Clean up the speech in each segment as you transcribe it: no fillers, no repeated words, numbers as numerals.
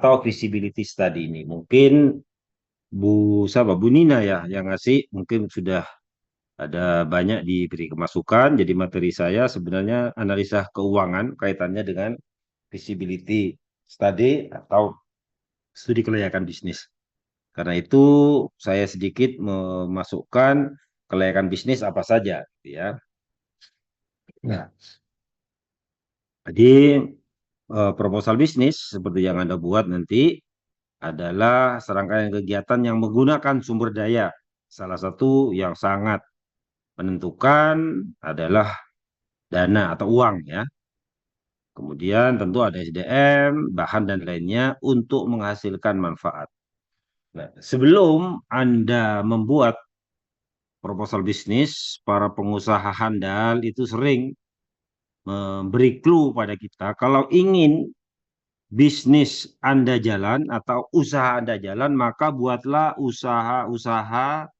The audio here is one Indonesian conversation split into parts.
atau feasibility study ini. Mungkin Bu Nina ya yang ngasih, mungkin sudah ada banyak diberi kemasukan. Jadi materi saya sebenarnya analisa keuangan kaitannya dengan feasibility study atau studi kelayakan bisnis. Karena itu saya sedikit memasukkan kelayakan bisnis apa saja, gitu ya. Nah, jadi proposal bisnis seperti yang Anda buat nanti adalah serangkaian kegiatan yang menggunakan sumber daya. Salah satu yang sangat menentukan adalah dana atau uang ya. Kemudian tentu ada SDM, bahan dan lainnya untuk menghasilkan manfaat. Nah, sebelum Anda membuat proposal bisnis, para pengusaha handal itu sering memberi clue pada kita kalau ingin bisnis Anda jalan atau usaha Anda jalan, maka buatlah usaha-usaha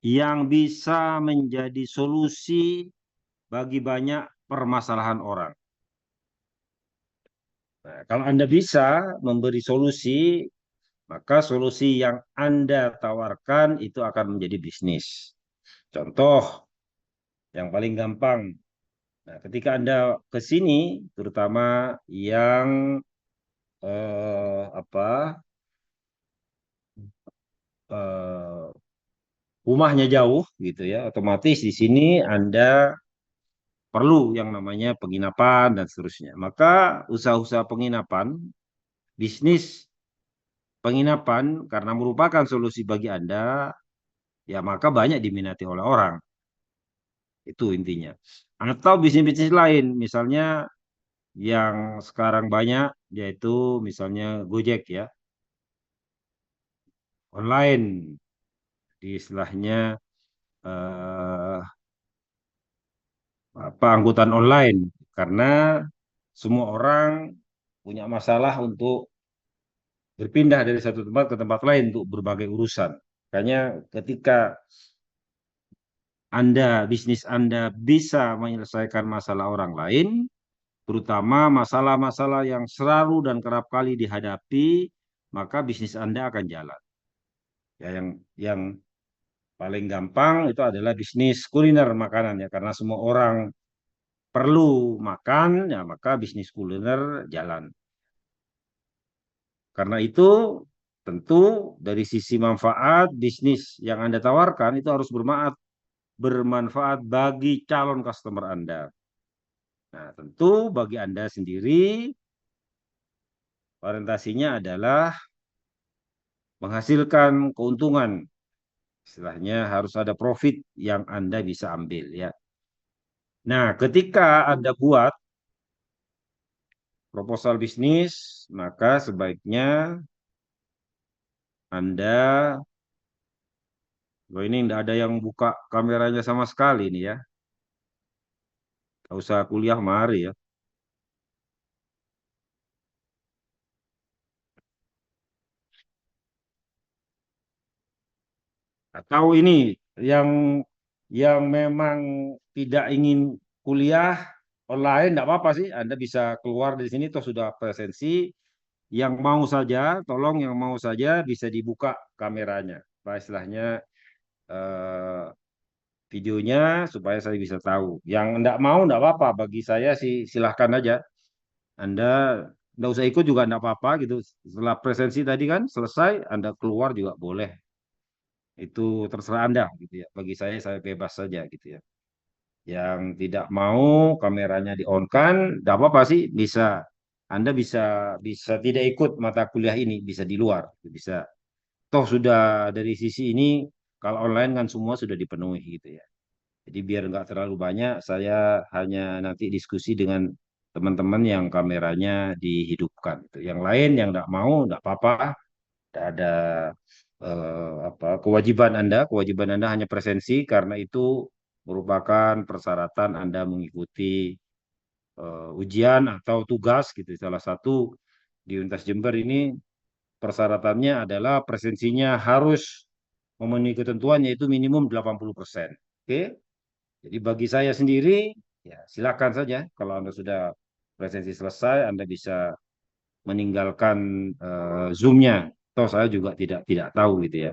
yang bisa menjadi solusi bagi banyak permasalahan orang. Nah, kalau Anda bisa memberi solusi, maka solusi yang Anda tawarkan itu akan menjadi bisnis. Contoh yang paling gampang. Nah, ketika Anda ke sini, terutama yang apa eh, rumahnya jauh gitu ya, otomatis di sini Anda perlu yang namanya penginapan dan seterusnya. Maka usaha-usaha penginapan, bisnis penginapan karena merupakan solusi bagi Anda, ya maka banyak diminati oleh orang. Itu intinya. Atau bisnis-bisnis lain, misalnya yang sekarang banyak yaitu misalnya Gojek ya, online di istilahnya eh, apa angkutan online karena semua orang punya masalah untuk berpindah dari satu tempat ke tempat lain untuk berbagai urusan. Makanya ketika bisnis Anda bisa menyelesaikan masalah orang lain, terutama masalah-masalah yang selalu dan kerap kali dihadapi, maka bisnis Anda akan jalan. Ya, yang paling gampang itu adalah bisnis kuliner makanan ya, karena semua orang perlu makan, ya maka bisnis kuliner jalan. Karena itu tentu dari sisi manfaat bisnis yang Anda tawarkan itu harus bermanfaat bagi calon customer Anda. Nah, tentu bagi Anda sendiri orientasinya adalah menghasilkan keuntungan. Istilahnya harus ada profit yang Anda bisa ambil ya. Nah, ketika Anda buat proposal bisnis, maka sebaiknya Anda, ini tidak ada yang buka kameranya sama sekali nih ya. Gak usah kuliah mari ya. Atau ini yang memang tidak ingin kuliah online, tidak apa-apa sih. Anda bisa keluar dari sini, toh sudah presensi. Yang mau saja, tolong yang mau saja bisa dibuka kameranya. Apa istilahnya eh, videonya supaya saya bisa tahu. Yang tidak mau tidak apa-apa. Bagi saya sih silahkan aja. Anda tidak usah ikut juga tidak apa-apa gitu. Setelah presensi tadi kan selesai, Anda keluar juga boleh. Itu terserah Anda gitu ya. Bagi saya bebas saja gitu ya. Yang tidak mau kameranya di-on-kan, tidak apa-apa sih, bisa. Anda bisa bisa tidak ikut mata kuliah ini, bisa di luar, bisa. Toh sudah dari sisi ini, kalau online kan semua sudah dipenuhi gitu ya. Jadi biar nggak terlalu banyak, saya hanya nanti diskusi dengan teman-teman yang kameranya dihidupkan. Gitu. Yang lain yang nggak mau, nggak apa-apa. Tidak ada kewajiban Anda hanya presensi karena itu merupakan persyaratan Anda mengikuti ujian atau tugas gitu. Salah satu di Universitas Jember ini persyaratannya adalah presensinya harus memenuhi ketentuan yaitu minimum 80%. Oke? Jadi bagi saya sendiri ya silakan saja kalau Anda sudah presensi selesai Anda bisa meninggalkan Zoom-nya. Toh saya juga tidak tahu gitu ya.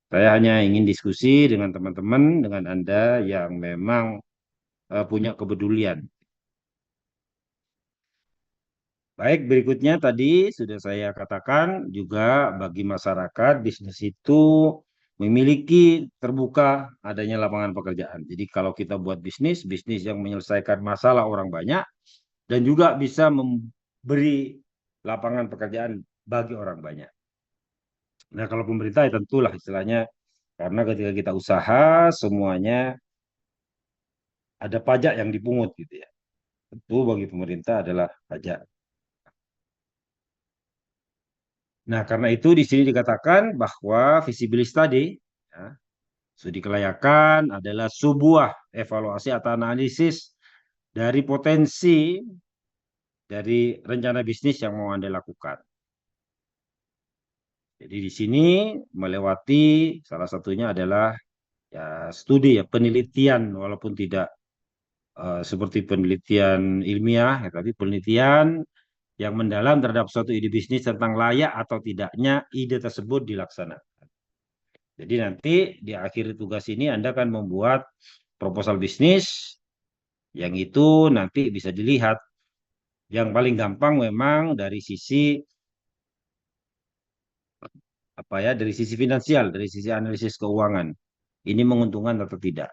Saya hanya ingin diskusi dengan teman-teman, dengan Anda yang memang punya kepedulian. Baik, berikutnya tadi sudah saya katakan juga bagi masyarakat bisnis itu memiliki terbuka adanya lapangan pekerjaan. Jadi kalau kita buat bisnis, bisnis yang menyelesaikan masalah orang banyak dan juga bisa memberi lapangan pekerjaan bagi orang banyak. Nah, kalau pemerintah ya tentulah istilahnya karena ketika kita usaha semuanya ada pajak yang dipungut gitu ya. Tentu bagi pemerintah adalah pajak. Nah, karena itu di sini dikatakan bahwa visibility study, ya, studi kelayakan adalah sebuah evaluasi atau analisis dari potensi dari rencana bisnis yang mau Anda lakukan. Jadi di sini melewati salah satunya adalah ya studi ya penelitian walaupun tidak seperti penelitian ilmiah, ya, tapi penelitian yang mendalam terhadap suatu ide bisnis tentang layak atau tidaknya ide tersebut dilaksanakan. Jadi nanti di akhir tugas ini Anda akan membuat proposal bisnis yang itu nanti bisa dilihat. Yang paling gampang memang dari sisi apa ya, dari sisi finansial, dari sisi analisis keuangan. Ini menguntungkan atau tidak.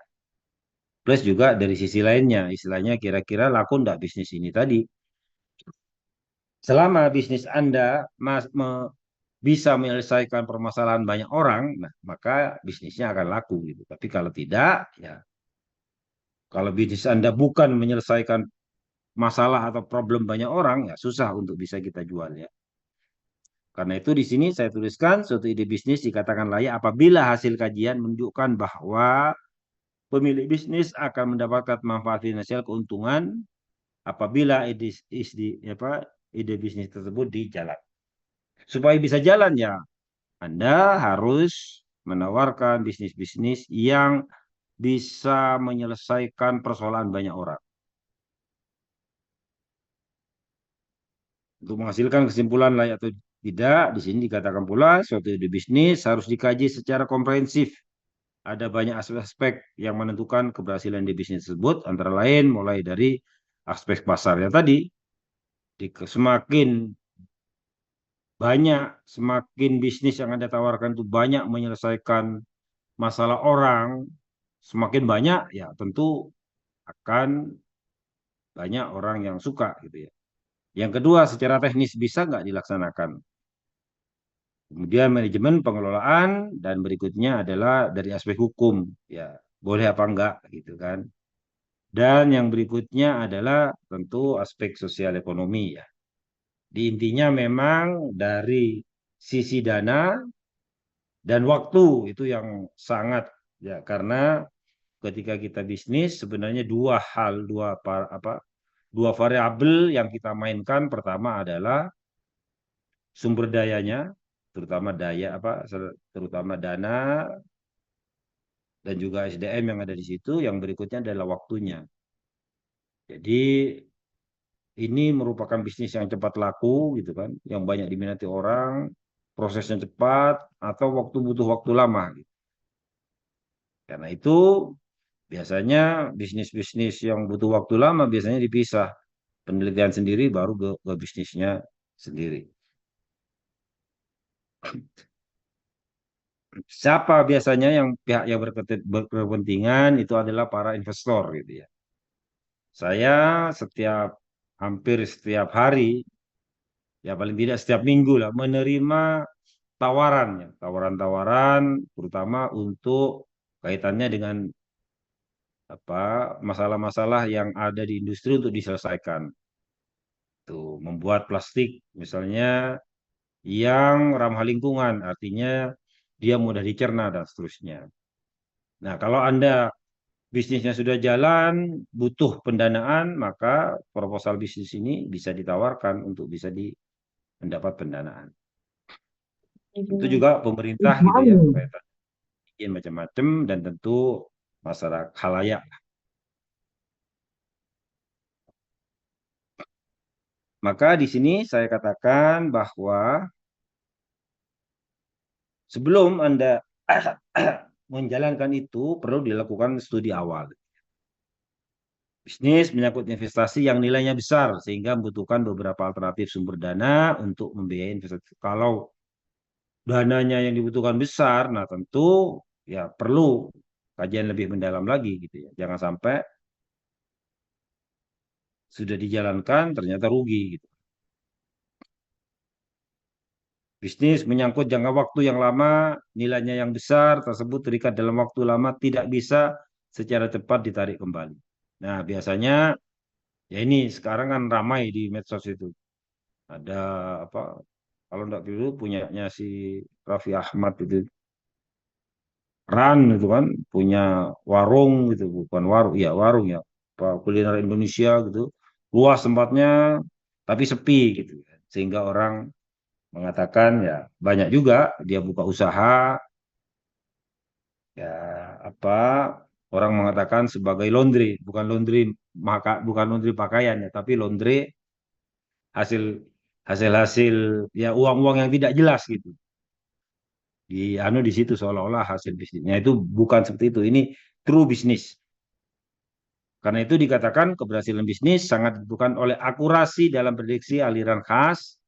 Plus juga dari sisi lainnya, istilahnya kira-kira laku enggak bisnis ini tadi. Selama bisnis Anda bisa menyelesaikan permasalahan banyak orang, nah, maka bisnisnya akan laku gitu. Tapi kalau tidak, ya kalau bisnis Anda bukan menyelesaikan masalah atau problem banyak orang, ya susah untuk bisa kita jual ya. Karena itu di sini saya tuliskan suatu ide bisnis dikatakan layak apabila hasil kajian menunjukkan bahwa pemilik bisnis akan mendapatkan manfaat finansial keuntungan apabila ide bisnis tersebut dijalankan. Supaya bisa jalan ya, Anda harus menawarkan bisnis-bisnis yang bisa menyelesaikan persoalan banyak orang. Untuk menghasilkan kesimpulan layak atau tidak, di sini dikatakan pula suatu ide bisnis harus dikaji secara komprehensif. Ada banyak aspek-aspek yang menentukan keberhasilan di bisnis tersebut, antara lain mulai dari aspek pasarnya tadi. Semakin banyak, semakin bisnis yang Anda tawarkan itu banyak menyelesaikan masalah orang, semakin banyak ya tentu akan banyak orang yang suka gitu ya. Yang kedua, secara teknis bisa nggak dilaksanakan? Kemudian manajemen pengelolaan dan berikutnya adalah dari aspek hukum, ya boleh apa enggak gitu kan. Dan yang berikutnya adalah tentu aspek sosial ekonomi ya. Di intinya memang dari sisi dana dan waktu itu yang sangat ya karena ketika kita bisnis sebenarnya dua variabel yang kita mainkan. Pertama adalah sumber dayanya, terutama terutama dana dan juga SDM yang ada di situ. Yang berikutnya adalah waktunya. Jadi ini merupakan bisnis yang cepat laku gitu kan, yang banyak diminati orang, prosesnya cepat atau butuh waktu lama gitu. Karena itu biasanya bisnis-bisnis yang butuh waktu lama biasanya dipisah. Penelitian sendiri baru ke bisnisnya sendiri. Siapa biasanya yang pihak yang berkepentingan itu adalah para investor gitu ya. Saya hampir setiap hari, ya paling tidak setiap minggu lah, menerima tawarannya, tawaran-tawaran terutama untuk kaitannya dengan apa masalah-masalah yang ada di industri untuk diselesaikan. Tuh, membuat plastik misalnya yang ramah lingkungan, artinya dia mudah dicerna dan seterusnya. Nah, kalau Anda bisnisnya sudah jalan, butuh pendanaan, maka proposal bisnis ini bisa ditawarkan untuk bisa mendapat pendanaan. Tentu juga pemerintah gitu ya, izin macam-macam dan tentu masyarakat khalayak. Maka di sini saya katakan bahwa sebelum Anda menjalankan itu perlu dilakukan studi awal. Bisnis menyangkut investasi yang nilainya besar sehingga membutuhkan beberapa alternatif sumber dana untuk membiayai investasi. Kalau dananya yang dibutuhkan besar, nah tentu ya perlu kajian lebih mendalam lagi gitu ya. Jangan sampai sudah dijalankan ternyata rugi gitu. Bisnis menyangkut jangka waktu yang lama, nilainya yang besar tersebut terikat dalam waktu lama tidak bisa secara cepat ditarik kembali. Nah, biasanya ya ini sekarang kan ramai di medsos itu. Ada apa? Kalau enggak dulu punyanya si Raffi Ahmad itu Ran itu kan punya warung gitu, bukan warung, ya warung ya. Apa kuliner Indonesia gitu. Luas tempatnya tapi sepi gitu. Sehingga orang mengatakan ya banyak juga dia buka usaha ya apa orang mengatakan sebagai laundry, bukan laundry pakaian ya, tapi laundry hasil hasil ya uang-uang yang tidak jelas gitu. Di situ seolah-olah hasil bisnisnya itu bukan seperti itu. Ini true bisnis. Karena itu dikatakan keberhasilan bisnis sangat ditentukan oleh akurasi dalam prediksi aliran khas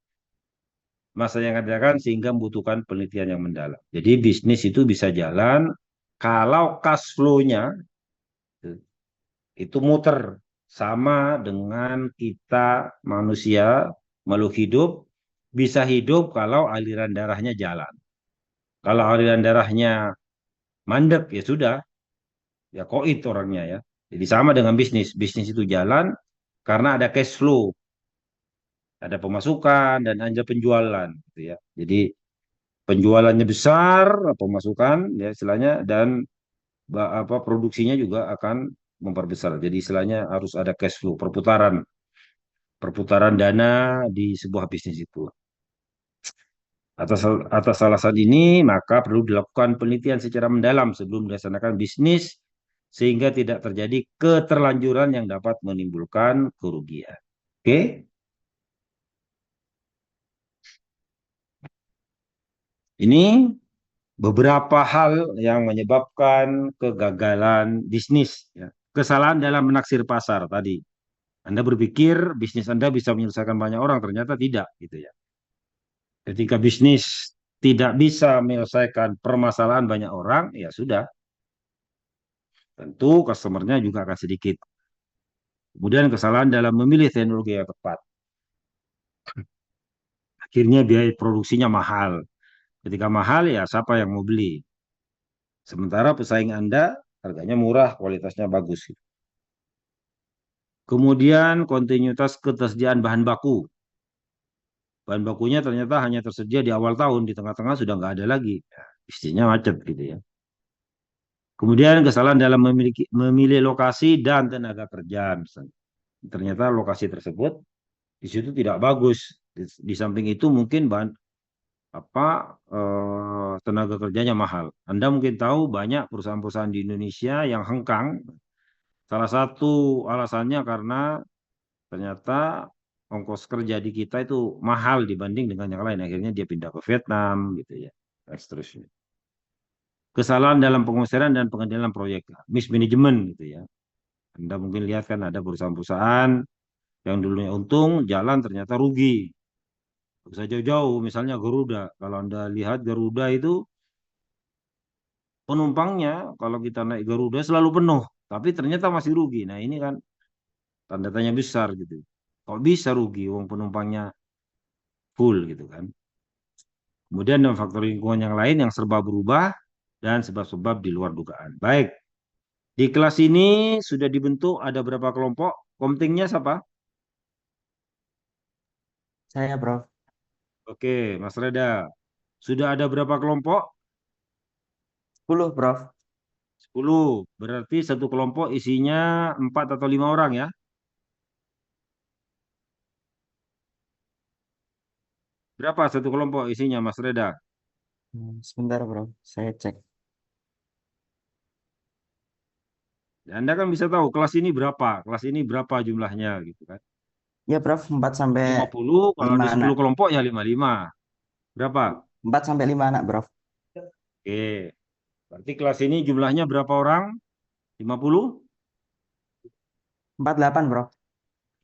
masa yang akan datang sehingga membutuhkan penelitian yang mendalam. Jadi bisnis itu bisa jalan kalau cash flow-nya itu muter sama dengan kita manusia makhluk hidup bisa hidup kalau aliran darahnya jalan. Kalau aliran darahnya mandek ya sudah, ya koit orangnya ya. Jadi sama dengan bisnis. Bisnis itu jalan karena ada cash flow, ada pemasukan dan ada penjualan gitu ya. Jadi penjualannya besar, pemasukan ya istilahnya dan apa produksinya juga akan memperbesar. Jadi istilahnya harus ada cash flow, perputaran dana di sebuah bisnis itu. Atas atas alasan ini, maka perlu dilakukan penelitian secara mendalam sebelum dilaksanakan bisnis sehingga tidak terjadi keterlanjuran yang dapat menimbulkan kerugian. Oke, ini beberapa hal yang menyebabkan kegagalan bisnis. Ya. Kesalahan dalam menaksir pasar tadi. Anda berpikir bisnis Anda bisa menyelesaikan banyak orang, ternyata tidak, gitu ya. Ketika bisnis tidak bisa menyelesaikan permasalahan banyak orang, ya sudah, tentu customernya juga akan sedikit. Kemudian kesalahan dalam memilih teknologi yang tepat. Akhirnya biaya produksinya mahal. Ketika mahal, ya siapa yang mau beli? Sementara pesaing Anda harganya murah, kualitasnya bagus. Kemudian kontinuitas ketersediaan bahan baku. Bahan bakunya ternyata hanya tersedia di awal tahun, di tengah-tengah sudah nggak ada lagi. Ya, istrinya macet gitu ya. Kemudian kesalahan dalam memilih lokasi dan tenaga kerja misalnya. Ternyata lokasi tersebut di situ tidak bagus. Di samping itu mungkin bahan apa tenaga kerjanya mahal. Anda mungkin tahu banyak perusahaan-perusahaan di Indonesia yang hengkang. Salah satu alasannya karena ternyata ongkos kerja di kita itu mahal dibanding dengan yang lain. Akhirnya dia pindah ke Vietnam gitu ya. Dan seterusnya. Kesalahan dalam pengusiran dan pengendalian proyek, mismanagement gitu ya. Anda mungkin lihat kan ada perusahaan-perusahaan yang dulunya untung, jalan ternyata rugi. Bisa jauh-jauh, misalnya Garuda. Kalau Anda lihat Garuda itu penumpangnya, kalau kita naik Garuda selalu penuh, tapi ternyata masih rugi. Nah ini kan tanda tanya besar gitu. Kok bisa rugi, uang penumpangnya full gitu kan. Kemudian ada faktor lingkungan yang lain yang serba berubah dan sebab-sebab di luar dugaan. Baik, di kelas ini sudah dibentuk ada berapa kelompok? Komtingnya siapa? Saya, Bro. Oke, Mas Reda. Sudah ada berapa kelompok? 10, Bro. 10. Berarti satu kelompok isinya 4 atau 5 orang ya? Berapa satu kelompok isinya, Mas Reda? Sebentar, Bro. Saya cek. Ya, Anda kan bisa tahu kelas ini berapa jumlahnya gitu kan. Ya, Prof. 4 sampai 50, kalau 5 di anak. 10 kelompok ya 55. Berapa? 4 sampai 5 anak, Prof. Oke, berarti kelas ini jumlahnya berapa orang? 50? 48, Prof.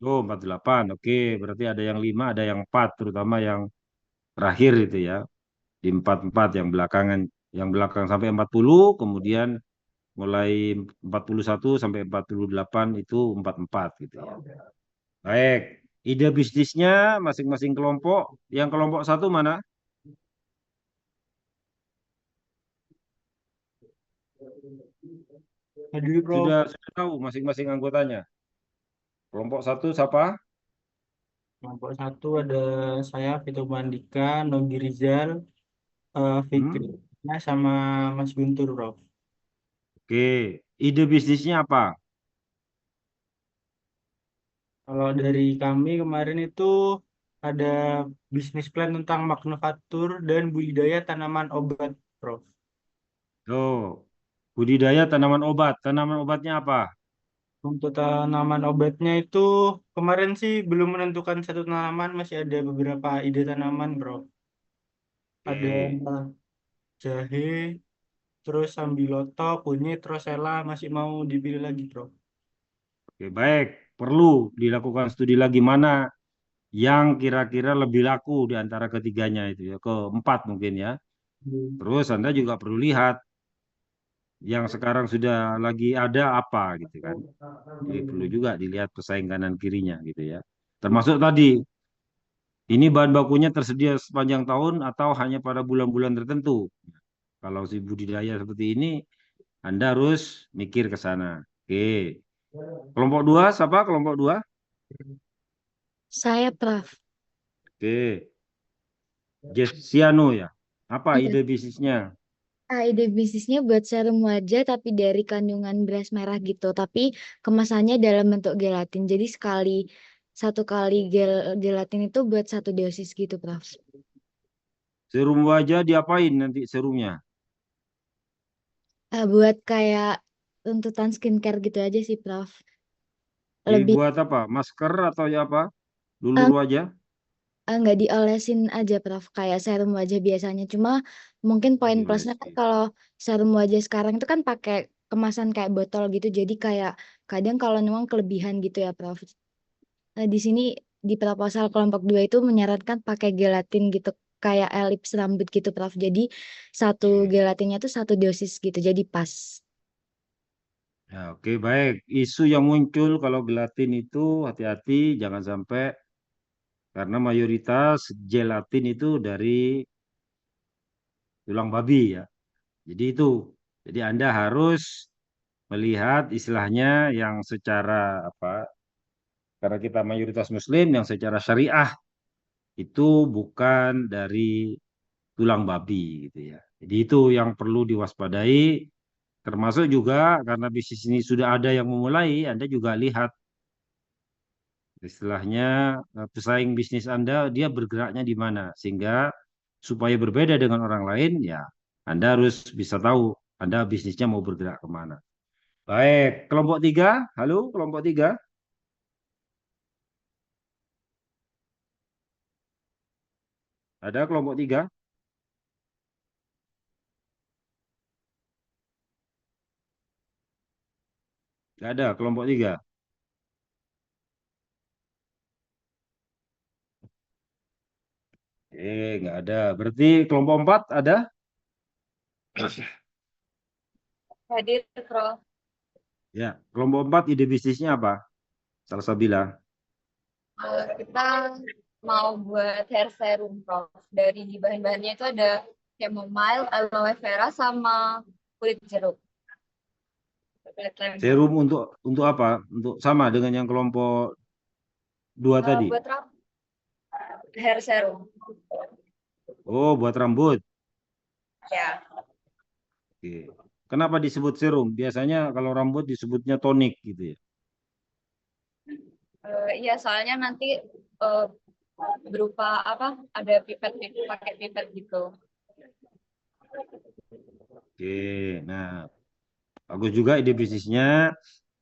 Oh, 48. Oke, berarti ada yang 5, ada yang 4, terutama yang terakhir itu ya. Di 44 yang belakangan, yang belakang sampai 40, kemudian mulai 41 sampai 48 itu 44 gitu ya. Baik, ide bisnisnya masing-masing kelompok. Yang kelompok satu mana? Hadir, Prof. Sudah tahu masing-masing anggotanya. Kelompok satu siapa? Kelompok satu ada saya, Vito Mandika, Nogi Rizal, Fikri, Hmm? sama Mas Guntur, Prof. Oke, ide bisnisnya apa? Kalau dari kami kemarin itu ada bisnis plan tentang manufaktur dan budidaya tanaman obat, Prof. Oh, budidaya tanaman obat. Tanaman obatnya apa? Untuk tanaman obatnya itu kemarin sih belum menentukan satu tanaman, masih ada beberapa ide tanaman, Prof. Ada Oke, jahe, terus sambiloto, kunyit, rosella, masih mau dipilih lagi, Prof. oke, baik. Perlu dilakukan studi lagi mana yang kira-kira lebih laku di antara ketiganya itu ya. Keempat mungkin ya. Terus Anda juga perlu lihat yang sekarang sudah lagi ada apa gitu kan. Jadi perlu juga dilihat pesaing kanan kirinya gitu ya. Termasuk tadi, ini bahan bakunya tersedia sepanjang tahun atau hanya pada bulan-bulan tertentu. Kalau si budidaya seperti ini, Anda harus mikir ke sana. Oke. Kelompok dua, siapa kelompok dua? Saya, Prof. Oke. Jessiano ya. Apa Iya. ide bisnisnya? Ide bisnisnya buat serum wajah tapi dari kandungan beras merah gitu. Tapi kemasannya dalam bentuk gelatin. Jadi satu kali gelatin itu buat satu dosis gitu, Prof. Serum wajah diapain nanti serumnya? Buat kayak tuntutan skincare gitu aja sih, Prof. Lebih Dibuat apa? Masker atau ya apa? Lulur wajah? nggak diolesin aja, Prof. Kayak serum wajah biasanya. Cuma mungkin poin plusnya kan Diolesin. kalau serum wajah sekarang itu kan pakai kemasan kayak botol gitu. Jadi kayak kadang kalau memang kelebihan gitu ya, Prof. Di sini di proposal kelompok 2 itu menyarankan pakai gelatin gitu kayak elips rambut gitu, Prof. Jadi satu gelatinnya tuh satu dosis gitu. Jadi pas. Ya, oke, baik. Isu yang muncul kalau gelatin itu hati-hati, jangan sampai karena mayoritas gelatin itu dari tulang babi ya. Jadi itu. Jadi Anda harus melihat istilahnya yang secara apa? Karena kita mayoritas Muslim yang secara syariah itu bukan dari tulang babi gitu ya. Jadi itu yang perlu diwaspadai. Termasuk juga karena bisnis ini sudah ada yang memulai, Anda juga lihat istilahnya pesaing bisnis Anda dia bergeraknya di mana sehingga supaya berbeda dengan orang lain ya Anda harus bisa tahu Anda bisnisnya mau bergerak kemana. Baik, kelompok tiga, halo kelompok tiga, ada kelompok tiga, nggak ada kelompok tiga, nggak ada. Berarti kelompok empat ada? Hadir, Prof. Ya, kelompok empat ide bisnisnya apa? Salsabila. Kita mau buat hair serum, Prof. Dari bahan-bahannya itu ada chamomile, aloe vera, sama kulit jeruk. Kulit lemon. Serum untuk apa? Untuk sama dengan yang kelompok dua tadi. Buat hair serum. Oh, buat rambut. Ya. Oke. Kenapa disebut serum? Biasanya kalau rambut disebutnya tonik gitu ya. Iya, soalnya nanti eh, berupa apa? Ada pipet, pakai pipet gitu. Oke, nah bagus juga ide bisnisnya.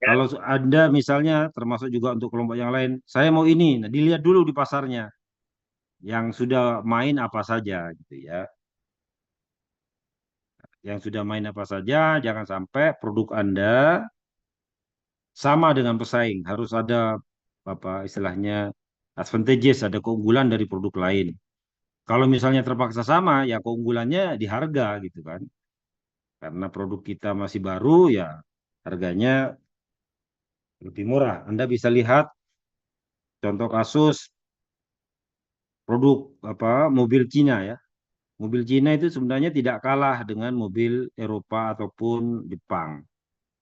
Kalau Anda misalnya termasuk juga untuk kelompok yang lain, saya mau ini, nah dilihat dulu di pasarnya yang sudah main apa saja gitu ya. Yang sudah main apa saja, jangan sampai produk Anda sama dengan pesaing. Harus ada apa istilahnya advantages, ada keunggulan dari produk lain. Kalau misalnya terpaksa sama, ya keunggulannya di harga gitu kan. Karena produk kita masih baru, ya harganya lebih murah. Anda bisa lihat contoh kasus produk apa mobil Cina ya. Mobil Cina itu sebenarnya tidak kalah dengan mobil Eropa ataupun Jepang.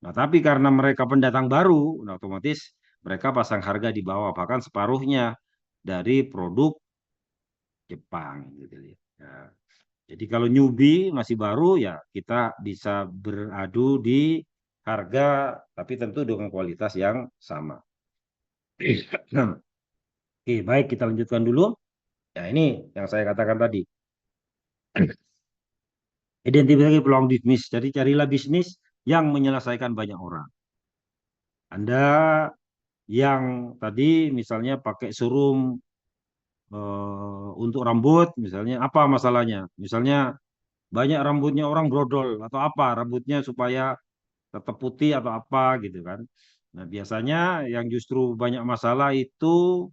Nah, tapi karena mereka pendatang baru, nah otomatis mereka pasang harga di bawah, bahkan separuhnya dari produk Jepang gitu ya. Nah, jadi kalau newbie masih baru ya kita bisa beradu di harga, tapi tentu dengan kualitas yang sama. Oke, baik kita lanjutkan dulu. Ya ini yang saya katakan tadi. Identifikasi peluang bisnis. Jadi carilah bisnis yang menyelesaikan banyak orang. Anda yang tadi misalnya pakai showroom untuk rambut, misalnya apa masalahnya? Misalnya banyak rambutnya orang brodol atau apa rambutnya supaya tetap putih atau apa gitu kan. Nah, biasanya yang justru banyak masalah itu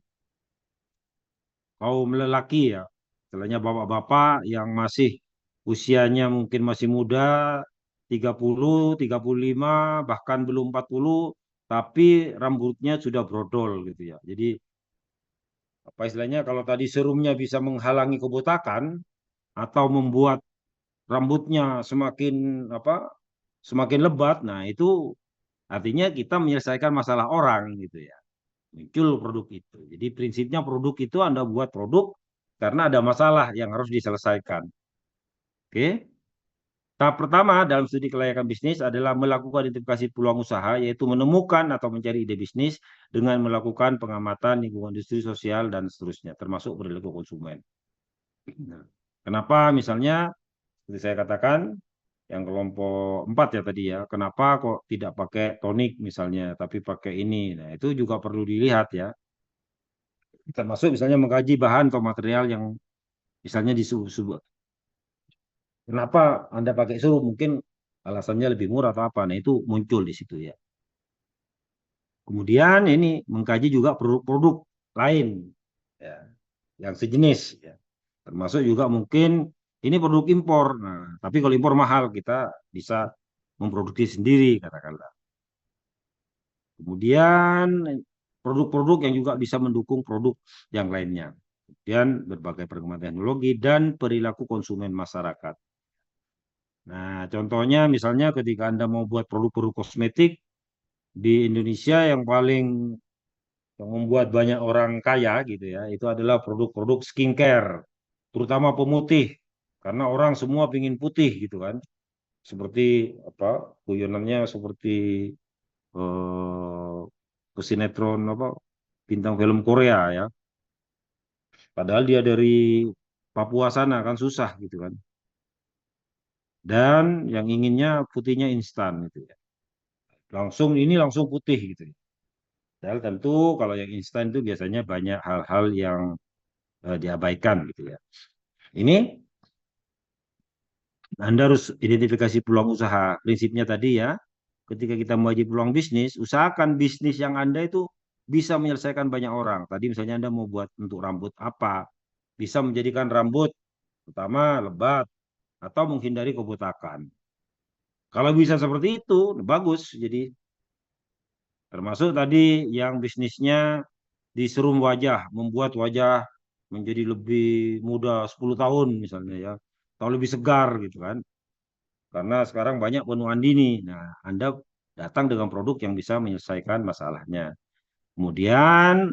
kaum lelaki ya. Istilahnya bapak-bapak yang masih usianya mungkin masih muda, 30, 35, bahkan belum 40, tapi rambutnya sudah brodol gitu ya. Jadi apa istilahnya kalau tadi serumnya bisa menghalangi kebotakan atau membuat rambutnya semakin apa semakin lebat, nah itu artinya kita menyelesaikan masalah orang gitu ya. Muncul produk itu. Jadi prinsipnya produk itu Anda buat produk karena ada masalah yang harus diselesaikan. Oke. Tahap pertama dalam studi kelayakan bisnis adalah melakukan identifikasi peluang usaha, yaitu menemukan atau mencari ide bisnis dengan melakukan pengamatan lingkungan industri sosial dan seterusnya, termasuk perilaku konsumen. Nah, kenapa misalnya, seperti saya katakan, yang kelompok 4 ya tadi ya, kenapa kok tidak pakai tonik misalnya, tapi pakai ini. Nah, itu juga perlu dilihat ya. Termasuk misalnya mengkaji bahan atau material yang misalnya di kenapa Anda pakai suruh mungkin alasannya lebih murah atau apa. Nah, itu muncul di situ ya. Kemudian ini mengkaji juga produk-produk lain ya, yang sejenis ya. Termasuk juga mungkin ini produk impor. Nah, tapi kalau impor mahal kita bisa memproduksi sendiri katakanlah. Kemudian produk-produk yang juga bisa mendukung produk yang lainnya. Kemudian berbagai perkembangan teknologi dan perilaku konsumen masyarakat. Nah, contohnya misalnya ketika Anda mau buat produk-produk kosmetik di Indonesia yang membuat banyak orang kaya gitu ya, itu adalah produk-produk skincare, terutama pemutih, karena orang semua ingin putih gitu kan, seperti apa guyonannya seperti eh, pesinetron apa bintang film Korea ya, padahal dia dari Papua sana kan susah gitu kan, dan yang inginnya putihnya instan gitu ya, langsung putih gitu ya. Padahal tentu kalau yang instan itu biasanya banyak hal-hal yang diabaikan gitu ya. Ini Anda harus identifikasi peluang usaha. Prinsipnya tadi ya, ketika kita membaji peluang bisnis, usahakan bisnis yang Anda itu bisa menyelesaikan banyak orang. Tadi misalnya Anda mau buat untuk rambut apa, bisa menjadikan rambut pertama lebat atau menghindari kebotakan. Kalau bisa seperti itu, bagus. Jadi termasuk tadi yang bisnisnya di serum wajah, membuat wajah menjadi lebih muda 10 tahun misalnya ya, atau lebih segar gitu kan. Karena sekarang banyak penuaan dini. Nah, Anda datang dengan produk yang bisa menyelesaikan masalahnya. Kemudian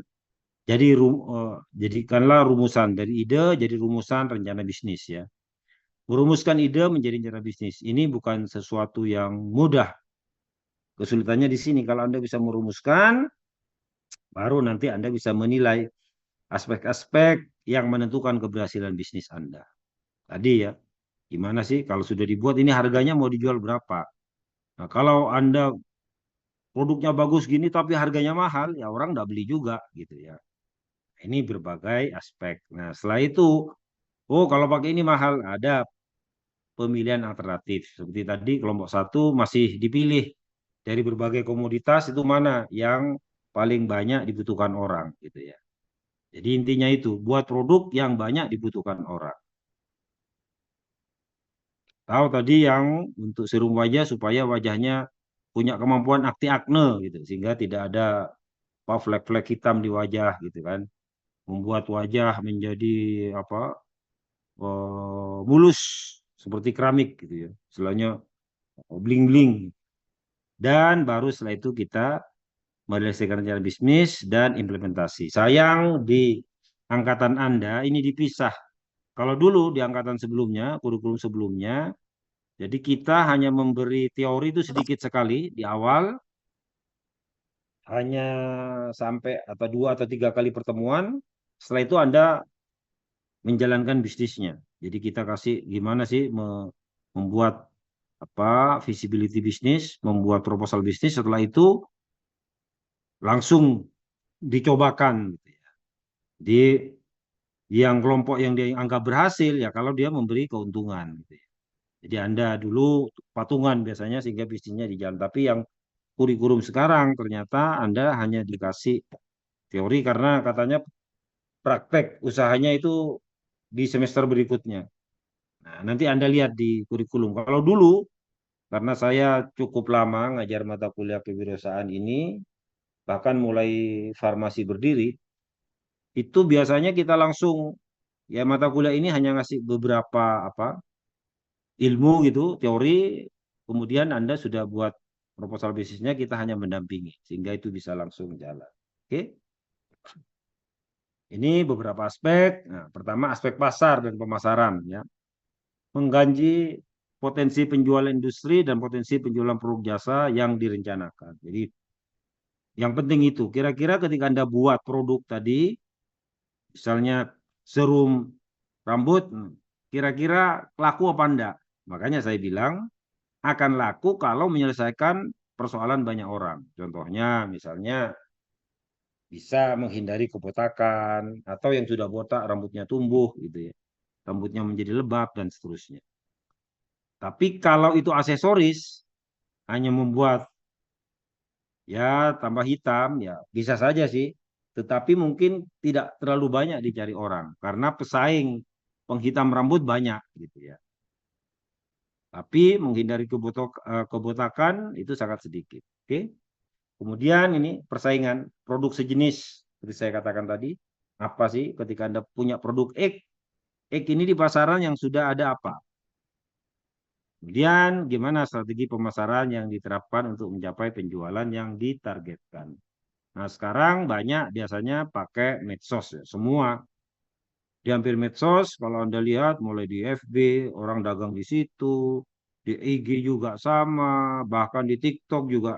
jadikanlah rumusan dari ide jadi rumusan rencana bisnis ya. Merumuskan ide menjadi rencana bisnis. Ini bukan sesuatu yang mudah. Kesulitannya di sini kalau Anda bisa merumuskan, baru nanti Anda bisa menilai aspek-aspek yang menentukan keberhasilan bisnis Anda. Tadi ya, gimana sih kalau sudah dibuat ini harganya mau dijual berapa? Nah, kalau Anda produknya bagus gini tapi harganya mahal, ya orang nggak beli juga gitu ya. Ini berbagai aspek. Nah, setelah itu, oh kalau pakai ini mahal, ada pemilihan alternatif. Seperti tadi kelompok satu masih dipilih dari berbagai komoditas itu mana yang paling banyak dibutuhkan orang gitu ya. Jadi intinya itu, buat produk yang banyak dibutuhkan orang. Tahu tadi yang untuk serum wajah supaya wajahnya punya kemampuan anti akne gitu, sehingga tidak ada apa flek-flek hitam di wajah gitu kan. Membuat wajah menjadi apa mulus seperti keramik gitu ya. Istilahnya bling-bling. Dan baru setelah itu kita menyelesaikan rencana bisnis dan implementasi. Sayang di angkatan Anda ini dipisah. Kalau dulu di angkatan sebelumnya, kurikulum sebelumnya, jadi kita hanya memberi teori itu sedikit sekali di awal, hanya sampai atau 2 atau 3 kali pertemuan. Setelah itu Anda menjalankan bisnisnya. Jadi kita kasih gimana sih membuat apa visibility bisnis, membuat proposal bisnis. Setelah itu langsung dicobakan. Gitu ya. Di yang kelompok yang dianggap berhasil ya kalau dia memberi keuntungan. Gitu ya. Jadi Anda dulu patungan biasanya sehingga bisnisnya di jalan. Tapi yang kurikulum sekarang ternyata Anda hanya dikasih teori karena katanya praktek usahanya itu di semester berikutnya. Nah, nanti Anda lihat di kurikulum. Kalau dulu, karena saya cukup lama ngajar mata kuliah kewirausahaan ini, bahkan mulai farmasi berdiri, itu biasanya kita langsung, ya mata kuliah ini hanya ngasih beberapa apa ilmu gitu, teori, kemudian Anda sudah buat proposal bisnisnya, kita hanya mendampingi, sehingga itu bisa langsung jalan. Oke? Ini beberapa aspek. Nah, pertama aspek pasar dan pemasaran, ya. Mengganji potensi penjualan industri dan potensi penjualan produk jasa yang direncanakan. Jadi yang penting itu, kira-kira ketika Anda buat produk tadi, misalnya serum rambut, kira-kira laku apa enggak? Makanya saya bilang akan laku kalau menyelesaikan persoalan banyak orang. Contohnya misalnya bisa menghindari kebotakan atau yang sudah botak rambutnya tumbuh gitu ya. Rambutnya menjadi lebat dan seterusnya. Tapi kalau itu aksesoris hanya membuat ya tambah hitam ya bisa saja sih. Tetapi mungkin tidak terlalu banyak dicari orang karena pesaing penghitam rambut banyak gitu ya. Tapi menghindari kebotakan itu sangat sedikit. Oke. Kemudian ini persaingan produk sejenis seperti saya katakan tadi. Apa sih ketika Anda punya produk X, X ini di pasaran yang sudah ada apa? Kemudian gimana strategi pemasaran yang diterapkan untuk mencapai penjualan yang ditargetkan. Nah sekarang banyak biasanya pakai medsos ya. Semua di hampir medsos kalau Anda lihat mulai di FB orang dagang di situ, di IG juga sama, bahkan di TikTok juga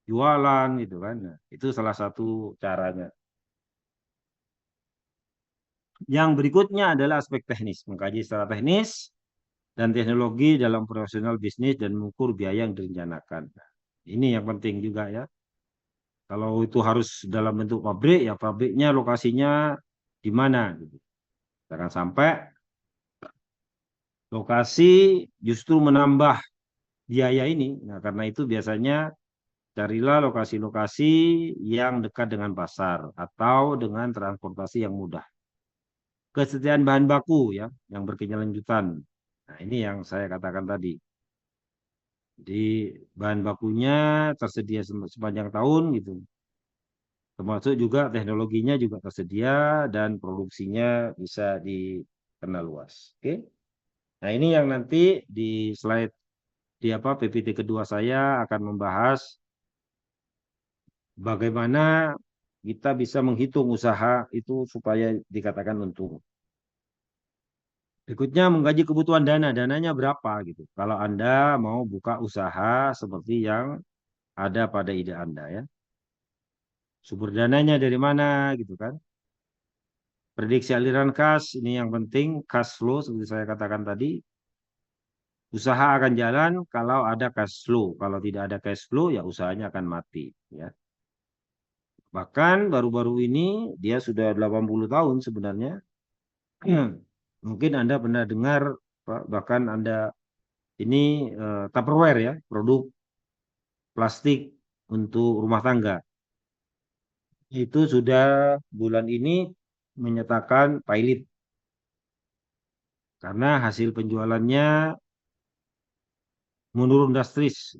jualan gitu kan. Nah, itu salah satu caranya. Yang berikutnya adalah aspek teknis, mengkaji secara teknis dan teknologi dalam profesional bisnis dan mengukur biaya yang direncanakan. Nah, ini yang penting juga ya. Kalau itu harus dalam bentuk pabrik, ya pabriknya lokasinya di mana gitu. Jangan sampai lokasi justru menambah biaya ini. Nah, karena itu biasanya carilah lokasi-lokasi yang dekat dengan pasar atau dengan transportasi yang mudah. Kesediaan bahan baku ya, yang berkelanjutan. Nah, ini yang saya katakan tadi. Di bahan bakunya tersedia sepanjang tahun gitu. Termasuk juga teknologinya juga tersedia dan produksinya bisa dikenal luas. Oke. Nah, ini yang nanti di slide di apa PPT kedua saya akan membahas bagaimana kita bisa menghitung usaha itu supaya dikatakan untung. Berikutnya mengkaji kebutuhan dana, dananya berapa gitu. Kalau Anda mau buka usaha seperti yang ada pada ide Anda ya. Sumber dananya dari mana gitu kan. Prediksi aliran kas ini yang penting, cash flow seperti saya katakan tadi. Usaha akan jalan kalau ada cash flow. Kalau tidak ada cash flow, ya usahanya akan mati. Ya. Bahkan baru-baru ini dia sudah 80 tahun sebenarnya. Mungkin Anda pernah dengar, bahkan Anda ini Tupperware ya, produk plastik untuk rumah tangga. Itu sudah bulan ini menyatakan pilot. Karena hasil penjualannya menurun drastis.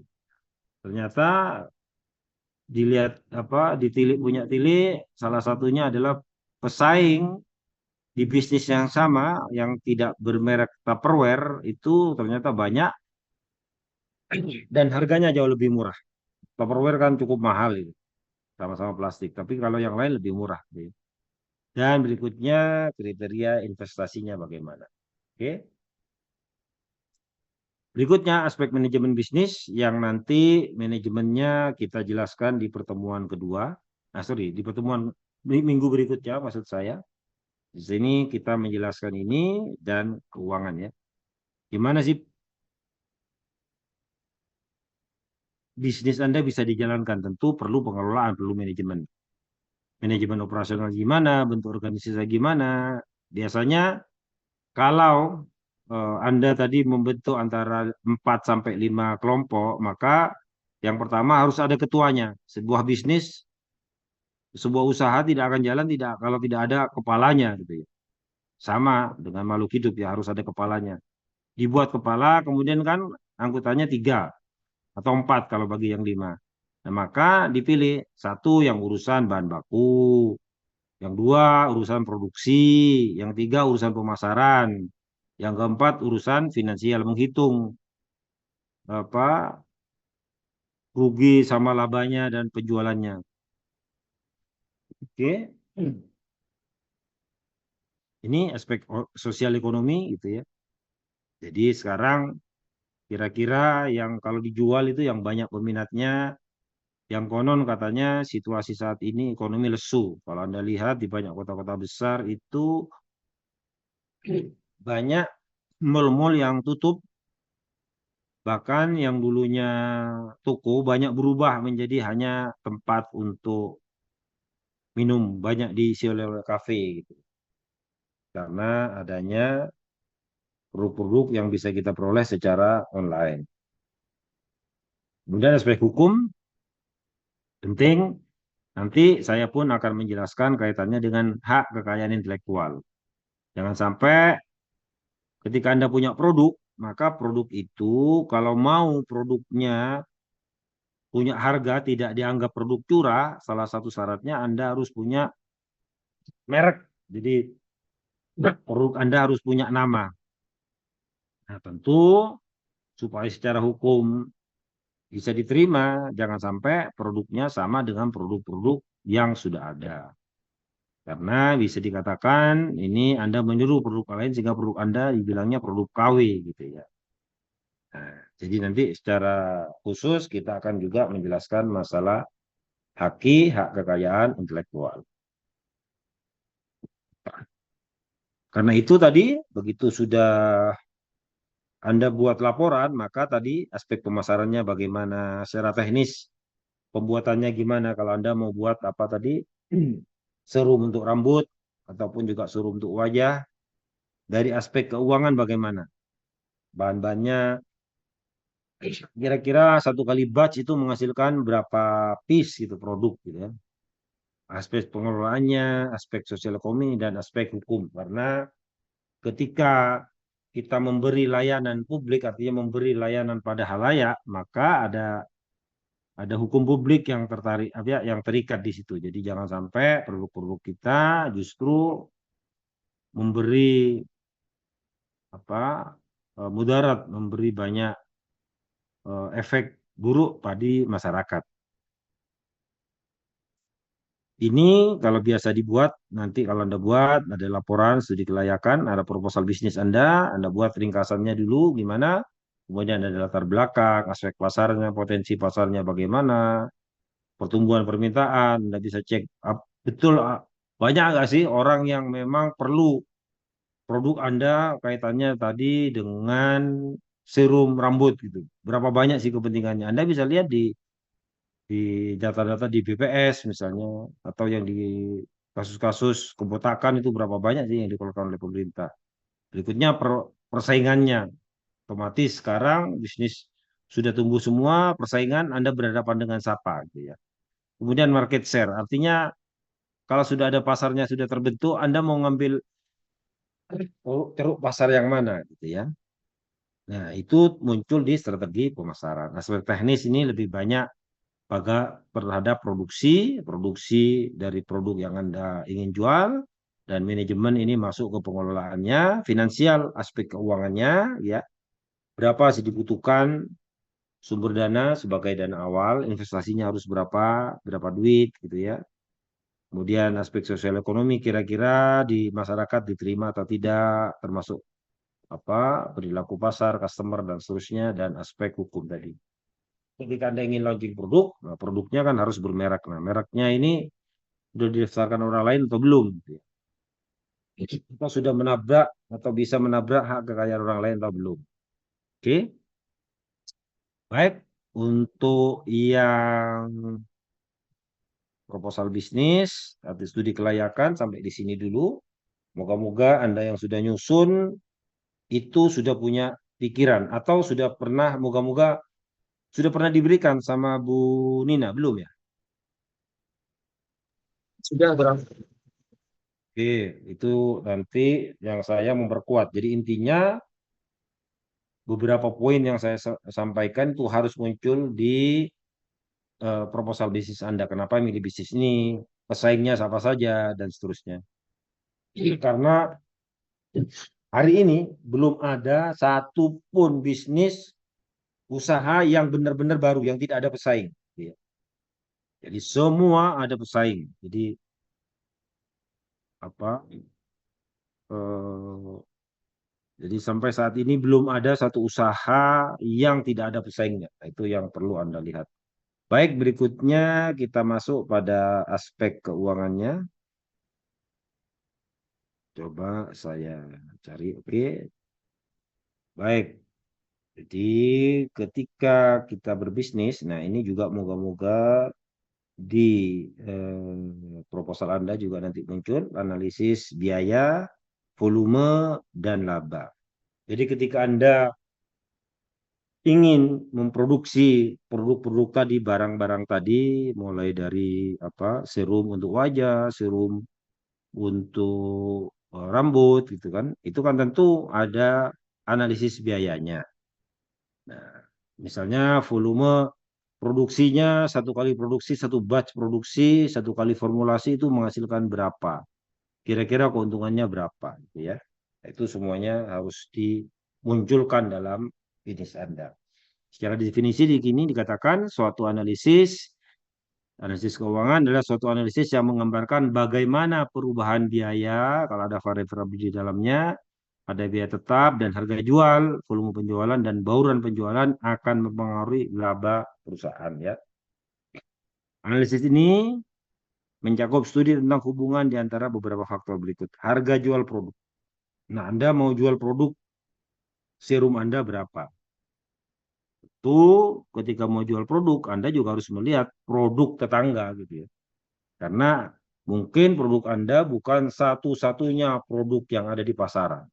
Ternyata dilihat ditilik punya tilik, salah satunya adalah pesaing di bisnis yang sama yang tidak bermerek Tupperware itu ternyata banyak dan harganya jauh lebih murah. Tupperware kan cukup mahal itu, sama-sama plastik, tapi kalau yang lain lebih murah. Dan berikutnya kriteria investasinya bagaimana. Oke. Berikutnya aspek manajemen bisnis yang nanti manajemennya kita jelaskan di pertemuan kedua. Di pertemuan minggu berikutnya maksud saya. Di sini kita menjelaskan ini dan keuangan ya. Gimana sih bisnis Anda bisa dijalankan? Tentu perlu pengelolaan, perlu manajemen. Manajemen operasional gimana, bentuk organisasi gimana. Biasanya kalau Anda tadi membentuk antara 4 sampai 5 kelompok, maka yang pertama harus ada ketuanya. Sebuah bisnis, sebuah usaha tidak akan jalan kalau tidak ada kepalanya gitu ya. Sama dengan makhluk hidup ya, harus ada kepalanya. Dibuat kepala, kemudian kan anggotanya 3 atau 4 kalau bagi yang 5. Nah, maka dipilih satu yang urusan bahan baku, yang 2 urusan produksi, yang 3 urusan pemasaran, yang keempat urusan finansial, menghitung rugi sama labanya dan penjualannya. Oke. Ini aspek sosial ekonomi gitu ya. Jadi sekarang kira-kira yang kalau dijual itu yang banyak peminatnya, yang konon katanya situasi saat ini ekonomi lesu. Kalau Anda lihat di banyak kota-kota besar itu banyak mal-mal yang tutup. Bahkan yang dulunya toko banyak berubah menjadi hanya tempat untuk minum, banyak diisi oleh kafe gitu. Karena adanya produk-produk yang bisa kita peroleh secara online. Kemudian aspek hukum penting, nanti saya pun akan menjelaskan kaitannya dengan hak kekayaan intelektual. Jangan sampai ketika Anda punya produk, maka produk itu kalau mau produknya punya harga tidak dianggap produk curah, salah satu syaratnya Anda harus punya merek. Jadi produk Anda harus punya nama. Nah, tentu supaya secara hukum bisa diterima, jangan sampai produknya sama dengan produk-produk yang sudah ada. Karena bisa dikatakan ini Anda meniru produk lain sehingga produk Anda dibilangnya produk KW gitu ya. Nah, jadi nanti secara khusus kita akan juga menjelaskan masalah hak kekayaan intelektual. Karena itu tadi begitu sudah Anda buat laporan, maka tadi aspek pemasarannya bagaimana secara teknis, pembuatannya gimana kalau Anda mau buat apa tadi, serum untuk rambut, ataupun juga serum untuk wajah, dari aspek keuangan bagaimana, bahan-bahannya, kira-kira 1 kali batch itu menghasilkan berapa piece gitu produk gitu ya. Aspek pengelolaannya, aspek sosial ekonomi, dan aspek hukum. Karena ketika kita memberi layanan publik, artinya memberi layanan pada halayak, maka ada hukum publik yang terikat di situ. Jadi jangan sampai produk-produk kita justru memberi mudarat, memberi banyak efek buruk pada masyarakat. Ini kalau biasa dibuat, nanti kalau Anda buat, ada laporan studi kelayakan, ada proposal bisnis Anda buat ringkasannya dulu gimana, kemudian ada latar belakang, aspek pasarnya, potensi pasarnya bagaimana, pertumbuhan permintaan, Anda bisa cek betul banyak nggak sih orang yang memang perlu produk Anda kaitannya tadi dengan serum rambut gitu. Berapa banyak sih kepentingannya? Anda bisa lihat di data-data di BPS misalnya, atau yang di kasus-kasus kebotakan itu berapa banyak sih yang dikeluarkan oleh pemerintah. Berikutnya persaingannya. Otomatis sekarang bisnis sudah tumbuh semua, persaingan Anda berhadapan dengan siapa gitu ya. Kemudian market share, artinya kalau sudah ada pasarnya sudah terbentuk, Anda mau ngambil ceruk pasar yang mana gitu ya. Nah, itu muncul di strategi pemasaran. Aspek teknis ini lebih banyak terhadap produksi dari produk yang Anda ingin jual, dan manajemen ini masuk ke pengelolaannya, finansial, aspek keuangannya, ya. Berapa sih dibutuhkan sumber dana sebagai dana awal, investasinya harus berapa duit gitu ya. Kemudian aspek sosial ekonomi, kira-kira di masyarakat diterima atau tidak, termasuk perilaku pasar, customer dan seterusnya, dan aspek hukum tadi. Ketika Anda ingin launching produk, nah produknya kan harus bermerek. Nah, mereknya ini sudah didaftarkan orang lain atau belum? Gitu ya. Kita sudah menabrak atau bisa menabrak hak kekayaan orang lain atau belum? Oke. Baik, untuk yang proposal bisnis atau studi kelayakan sampai di sini dulu. Moga-moga Anda yang sudah nyusun itu sudah punya pikiran atau sudah pernah, moga-moga sudah pernah diberikan sama Bu Nina, belum ya? Sudah, Bro. Oke, itu nanti yang saya memperkuat. Jadi intinya beberapa poin yang saya sampaikan itu harus muncul di proposal bisnis Anda. Kenapa milih bisnis ini? Pesaingnya siapa saja dan seterusnya. Karena hari ini belum ada satupun bisnis usaha yang benar-benar baru, yang tidak ada pesaing. Jadi semua ada pesaing. Jadi jadi sampai saat ini belum ada satu usaha yang tidak ada pesaingnya. Itu yang perlu Anda lihat. Baik, berikutnya kita masuk pada aspek keuangannya. Coba saya cari. Oke. Baik. Jadi ketika kita berbisnis, nah ini juga moga-moga di proposal Anda juga nanti muncul analisis biaya, volume, dan laba. Jadi ketika Anda ingin memproduksi produk-produk tadi, barang-barang tadi, mulai dari serum untuk wajah, serum untuk rambut gitu kan, itu kan tentu ada analisis biayanya. Nah, misalnya volume produksinya, satu kali produksi, satu batch produksi, satu kali formulasi itu menghasilkan berapa, kira-kira keuntungannya berapa gitu ya. Itu semuanya harus dimunculkan dalam bisnis Anda. Secara definisi di sini dikatakan suatu analisis keuangan adalah suatu analisis yang menggambarkan bagaimana perubahan biaya, kalau ada variabel di dalamnya, ada biaya tetap dan harga jual, volume penjualan dan bauran penjualan akan mempengaruhi laba perusahaan ya. Analisis ini mencakup studi tentang hubungan di antara beberapa faktor berikut. Harga jual produk. Nah, Anda mau jual produk serum Anda berapa? Itu ketika mau jual produk, Anda juga harus melihat produk tetangga gitu ya. Karena mungkin produk Anda bukan satu-satunya produk yang ada di pasaran.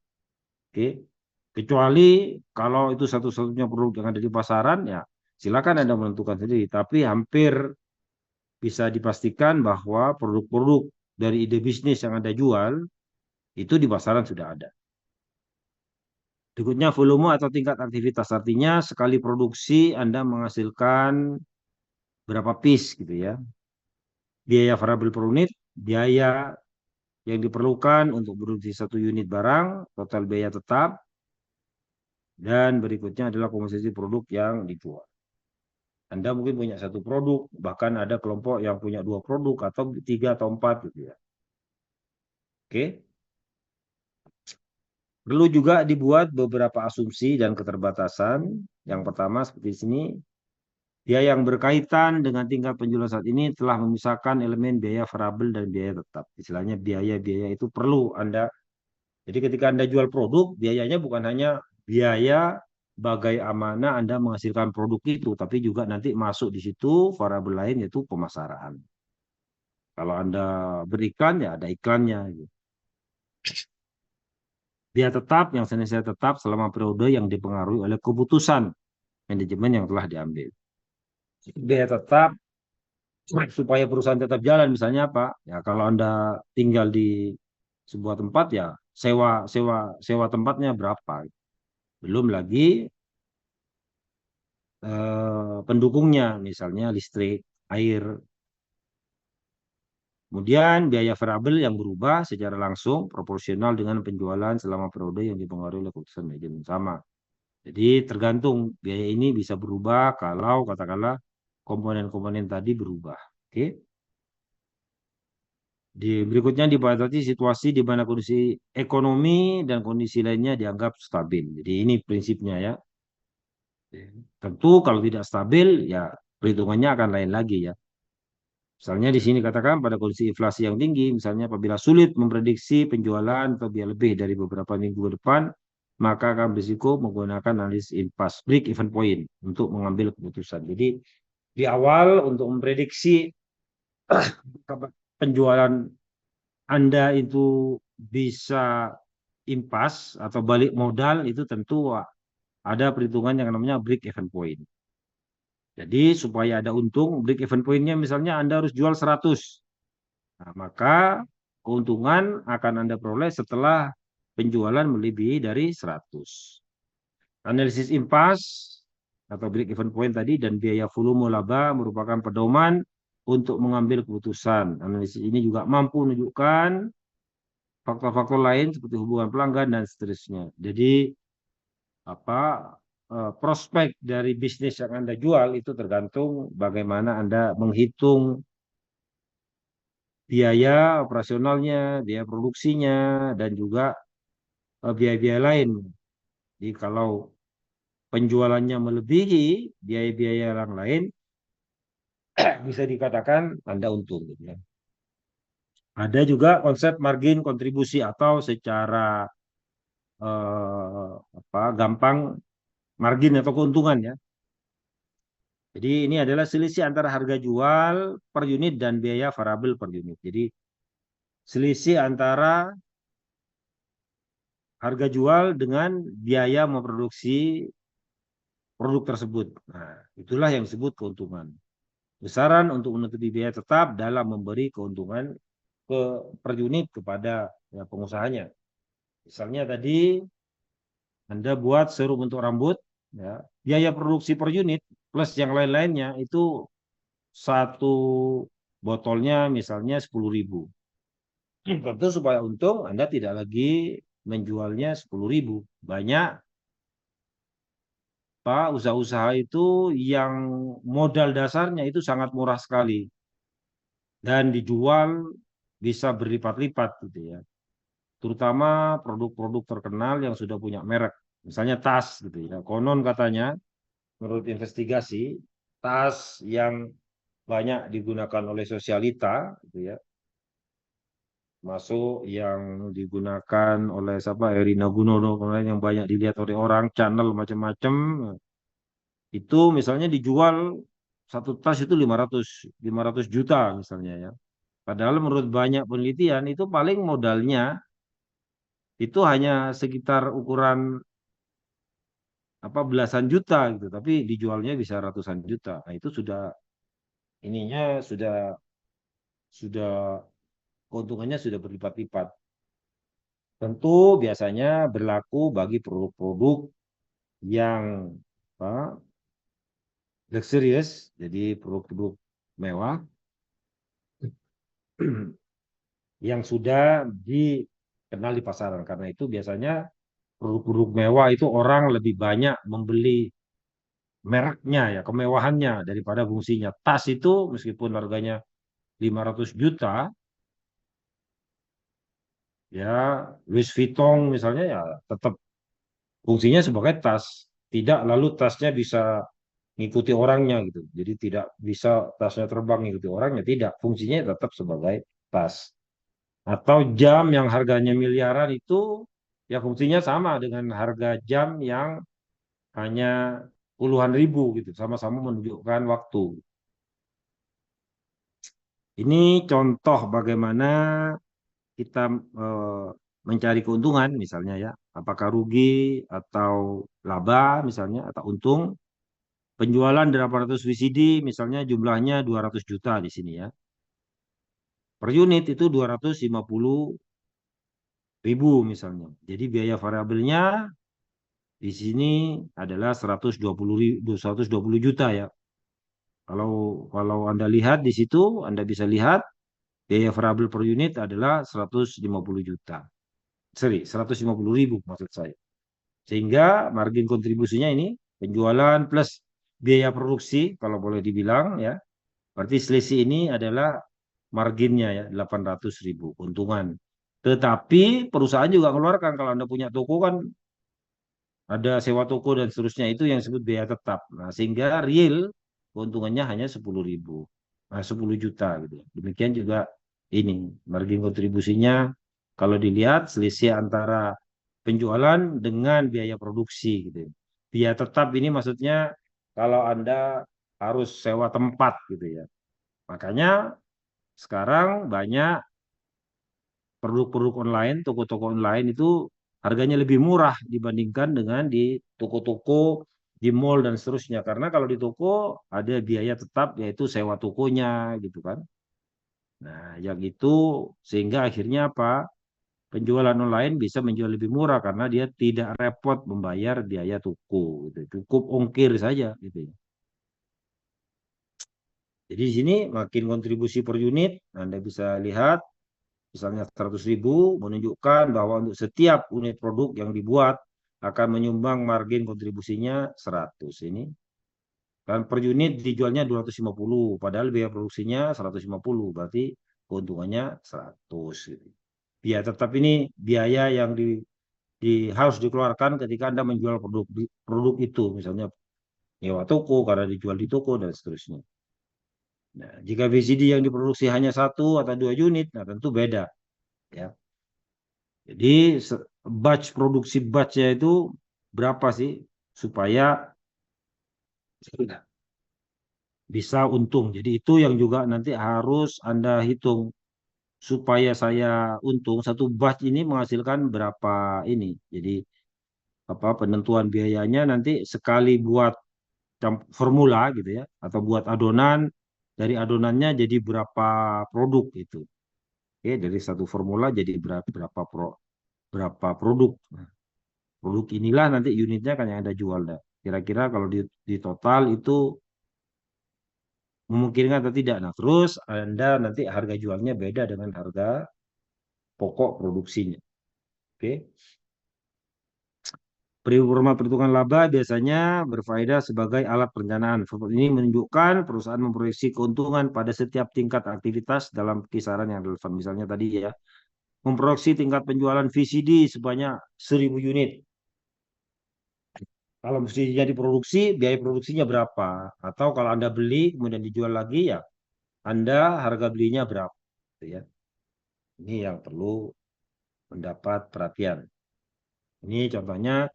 Oke. Kecuali kalau itu satu-satunya produk yang ada di pasaran, ya silakan Anda menentukan sendiri. Tapi hampir bisa dipastikan bahwa produk-produk dari ide bisnis yang Anda jual, itu di pasaran sudah ada. Berikutnya volume atau tingkat aktivitas. Artinya sekali produksi Anda menghasilkan berapa piece gitu ya. Biaya variabel per unit, biaya yang diperlukan untuk produksi satu unit barang, total biaya tetap, dan berikutnya adalah komposisi produk yang dijual. Anda mungkin punya satu produk, bahkan ada kelompok yang punya 2 produk, atau 3 atau 4 gitu ya. Oke. Perlu juga dibuat beberapa asumsi dan keterbatasan. Yang pertama seperti di sini, biaya yang berkaitan dengan tingkat penjualan saat ini telah memisahkan elemen biaya variabel dan biaya tetap. Istilahnya biaya-biaya itu perlu Anda. Jadi ketika Anda jual produk, biayanya bukan hanya biaya bagaimana Anda menghasilkan produk itu, tapi juga nanti masuk di situ variabel lain yaitu pemasaran. Kalau Anda beriklan ya ada iklannya. Gitu. Biaya tetap yang senilai tetap selama periode yang dipengaruhi oleh keputusan manajemen yang telah diambil. Biaya tetap supaya perusahaan tetap jalan, misalnya apa? Ya kalau Anda tinggal di sebuah tempat ya sewa tempatnya berapa? Belum lagi pendukungnya, misalnya listrik, air. Kemudian biaya variabel yang berubah secara langsung proporsional dengan penjualan selama periode yang dipengaruhi oleh keputusan manajemen sama. Jadi tergantung biaya ini bisa berubah kalau katakanlah komponen-komponen tadi berubah. Oke. Di berikutnya dibatasi situasi di mana kondisi ekonomi dan kondisi lainnya dianggap stabil. Jadi ini prinsipnya ya. Tentu kalau tidak stabil ya perhitungannya akan lain lagi ya. Misalnya di sini katakan pada kondisi inflasi yang tinggi, misalnya apabila sulit memprediksi penjualan atau biaya lebih dari beberapa minggu ke depan, maka akan berisiko menggunakan analisis impasse break even point untuk mengambil keputusan. Jadi di awal untuk memprediksi penjualan Anda itu bisa impasse atau balik modal itu tentu ada perhitungan yang namanya break even point. Jadi supaya ada untung, break even point-nya misalnya Anda harus jual 100. Nah, maka keuntungan akan Anda peroleh setelah penjualan melebihi dari 100. Analisis impasse atau break even point tadi dan biaya volume laba merupakan pedoman untuk mengambil keputusan. Analisis ini juga mampu menunjukkan faktor-faktor lain seperti hubungan pelanggan dan seterusnya. Jadi prospek dari bisnis yang Anda jual itu tergantung bagaimana Anda menghitung biaya operasionalnya, biaya produksinya, dan juga biaya-biaya lain. Jadi kalau penjualannya melebihi biaya-biaya yang lain, bisa dikatakan Anda untung. Gitu ya. Ada juga konsep margin kontribusi atau secara gampang margin atau keuntungan ya. Jadi ini adalah selisih antara harga jual per unit dan biaya variabel per unit. Jadi selisih antara harga jual dengan biaya memproduksi produk tersebut. Nah, itulah yang disebut keuntungan. Besaran untuk menutupi biaya tetap dalam memberi keuntungan per unit kepada ya, pengusahanya. Misalnya tadi Anda buat serum untuk rambut, ya, biaya produksi per unit plus yang lain-lainnya itu satu botolnya misalnya 10.000. Tentu supaya untung Anda tidak lagi menjualnya 10.000. Banyak usaha-usaha itu yang modal dasarnya itu sangat murah sekali dan dijual bisa berlipat-lipat gitu ya. Terutama produk-produk terkenal yang sudah punya merek, misalnya tas gitu ya. Konon katanya menurut investigasi tas yang banyak digunakan oleh sosialita gitu ya. Masuk yang digunakan oleh siapa Erina Gunono yang banyak dilihat oleh orang, channel macam-macam. Itu misalnya dijual satu tas itu 500 juta misalnya ya. Padahal menurut banyak penelitian itu paling modalnya itu hanya sekitar ukuran belasan juta gitu, tapi dijualnya bisa ratusan juta. Nah, itu sudah keuntungannya sudah berlipat-lipat. Tentu biasanya berlaku bagi produk-produk yang luxurious, jadi produk-produk mewah yang sudah dikenal di pasaran. Karena itu biasanya produk-produk mewah itu orang lebih banyak membeli mereknya ya, kemewahannya daripada fungsinya. Tas itu meskipun harganya 500 juta ya, Louis Vuitton misalnya ya tetap fungsinya sebagai tas. Tidak lalu tasnya bisa ngikuti orangnya gitu. Jadi tidak bisa tasnya terbang ngikuti orangnya, tidak. Fungsinya tetap sebagai tas. Atau jam yang harganya miliaran itu ya fungsinya sama dengan harga jam yang hanya puluhan ribu gitu, sama-sama menunjukkan waktu. Ini contoh bagaimana kita mencari keuntungan misalnya ya, apakah rugi atau laba misalnya atau untung. Penjualan 800 VCD misalnya jumlahnya 200 juta di sini ya. Per unit itu 250.000 misalnya. Jadi biaya variabelnya di sini adalah 120 juta ya. Kalau Anda lihat di situ, Anda bisa lihat biaya variabel per unit adalah 150 juta. Sorry, 150.000 maksud saya. Sehingga margin kontribusinya ini penjualan plus biaya produksi kalau boleh dibilang ya. Berarti selisih ini adalah marginnya ya 800.000 keuntungan. Tetapi perusahaan juga keluarkan kalau Anda punya toko kan ada sewa toko dan seterusnya itu yang disebut biaya tetap. Nah, sehingga real keuntungannya hanya 10.000. Nah, 10 juta gitu. Demikian juga ini margin kontribusinya kalau dilihat selisih antara penjualan dengan biaya produksi gitu. Biaya tetap ini maksudnya kalau Anda harus sewa tempat gitu ya. Makanya sekarang banyak produk-produk online, toko-toko online itu harganya lebih murah dibandingkan dengan di toko-toko, di mall dan seterusnya. Karena kalau di toko ada biaya tetap yaitu sewa tokonya gitu kan. Nah, yang itu sehingga akhirnya apa? Penjualan online bisa menjual lebih murah karena dia tidak repot membayar biaya toko gitu. Cukup ongkir saja gitu ya. Jadi di sini makin kontribusi per unit, Anda bisa lihat misalnya 100.000 menunjukkan bahwa untuk setiap unit produk yang dibuat akan menyumbang margin kontribusinya 100 ini. Dan per unit dijualnya 250, padahal biaya produksinya 150, berarti keuntungannya 100 gitu. Biaya tetap ini biaya yang harus dikeluarkan ketika Anda menjual produk itu, misalnya nyewa toko karena dijual di toko dan seterusnya. Nah, jika VCD yang diproduksi hanya 1 atau 2 unit, nah tentu beda ya. Jadi produksi batchnya itu berapa sih supaya bisa untung. Jadi itu yang juga nanti harus Anda hitung supaya saya untung satu batch ini menghasilkan berapa ini. Jadi apa penentuan biayanya nanti sekali buat formula gitu ya atau buat adonan dari adonannya jadi berapa produk itu. Oke, dari satu formula jadi berapa produk. Nah, produk inilah nanti unitnya kan yang Anda jual dah. Kira-kira kalau di total itu memungkinkan atau tidak. Nah, terus Anda nanti harga jualnya beda dengan harga pokok produksinya. Oke. Format perhitungan laba biasanya berfaedah sebagai alat perencanaan. Format ini menunjukkan perusahaan memproyeksi keuntungan pada setiap tingkat aktivitas dalam kisaran yang relevan. Misalnya tadi ya, memproyeksi tingkat penjualan VCD sebanyak 1.000 unit. Kalau mestinya diproduksi, biaya produksinya berapa? Atau kalau Anda beli kemudian dijual lagi ya, Anda harga belinya berapa? Gitu ya. Ini yang perlu mendapat perhatian. Ini contohnya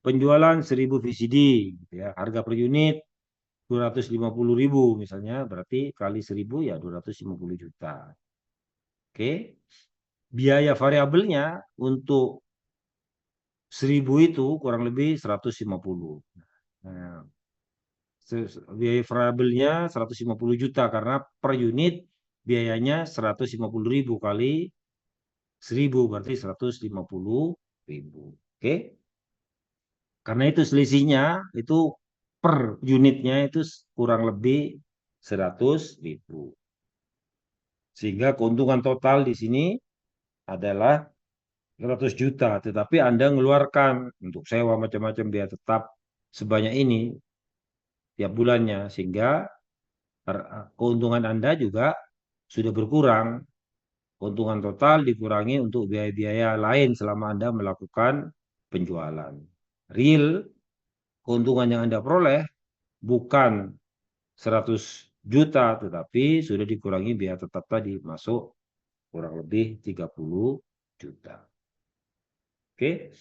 penjualan 1.000 VCD, gitu ya. Harga per unit 250.000 misalnya, berarti kali 1.000 ya 250 juta. Oke. Biaya variabelnya untuk 1.000 itu kurang lebih 150. Nah, biaya variabelnya 150 juta karena per unit biayanya 150.000 kali 1.000 berarti 150.000. Oke. Karena itu selisihnya itu per unitnya itu kurang lebih 100.000. Sehingga keuntungan total di sini adalah 100 juta. Tetapi Anda mengeluarkan untuk sewa macam-macam biaya tetap sebanyak ini tiap bulannya. Sehingga keuntungan Anda juga sudah berkurang. Keuntungan total dikurangi untuk biaya-biaya lain selama Anda melakukan penjualan. Real keuntungan yang Anda peroleh bukan 100 juta, tetapi sudah dikurangi biaya tetap tadi, masuk kurang lebih 30 juta. Oke.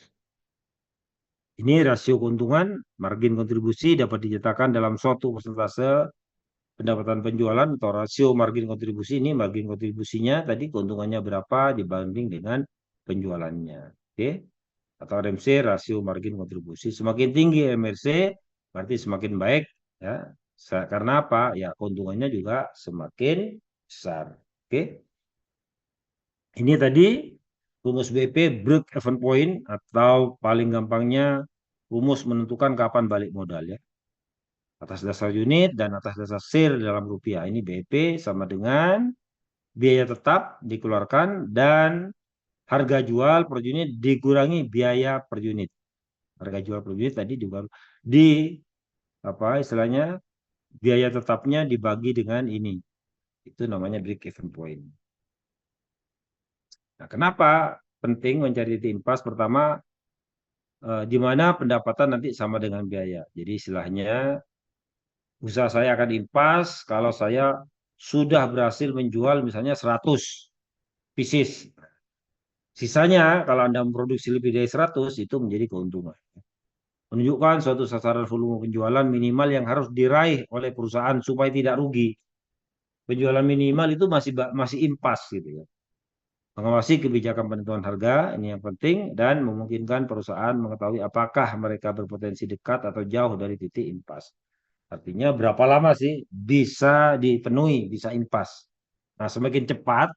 Ini rasio keuntungan, margin kontribusi dapat dinyatakan dalam suatu persentase pendapatan penjualan atau rasio margin kontribusi. Ini margin kontribusinya tadi keuntungannya berapa dibanding dengan penjualannya. Oke? Atau RMC, rasio margin kontribusi. Semakin tinggi MRC berarti semakin baik ya. Karena apa? Ya keuntungannya juga semakin besar. Oke? Ini tadi rumus BP break even point atau paling gampangnya rumus menentukan kapan balik modal ya. Atas dasar unit dan atas dasar share dalam rupiah. Ini BP sama dengan biaya tetap dikeluarkan dan harga jual per unit dikurangi biaya per unit. Harga jual per unit tadi juga di apa istilahnya biaya tetapnya dibagi dengan ini. Itu namanya break even point. Nah, kenapa penting mencari titik impas? Pertama, di mana pendapatan nanti sama dengan biaya. Jadi istilahnya usaha saya akan impas kalau saya sudah berhasil menjual misalnya 100 pieces. Sisanya kalau Anda memproduksi lebih dari 100 itu menjadi keuntungan. Menunjukkan suatu sasaran volume penjualan minimal yang harus diraih oleh perusahaan supaya tidak rugi. Penjualan minimal itu masih impas gitu ya. Mengawasi kebijakan penentuan harga ini yang penting dan memungkinkan perusahaan mengetahui apakah mereka berpotensi dekat atau jauh dari titik impas. Artinya berapa lama sih bisa dipenuhi, bisa impas. Nah, semakin cepat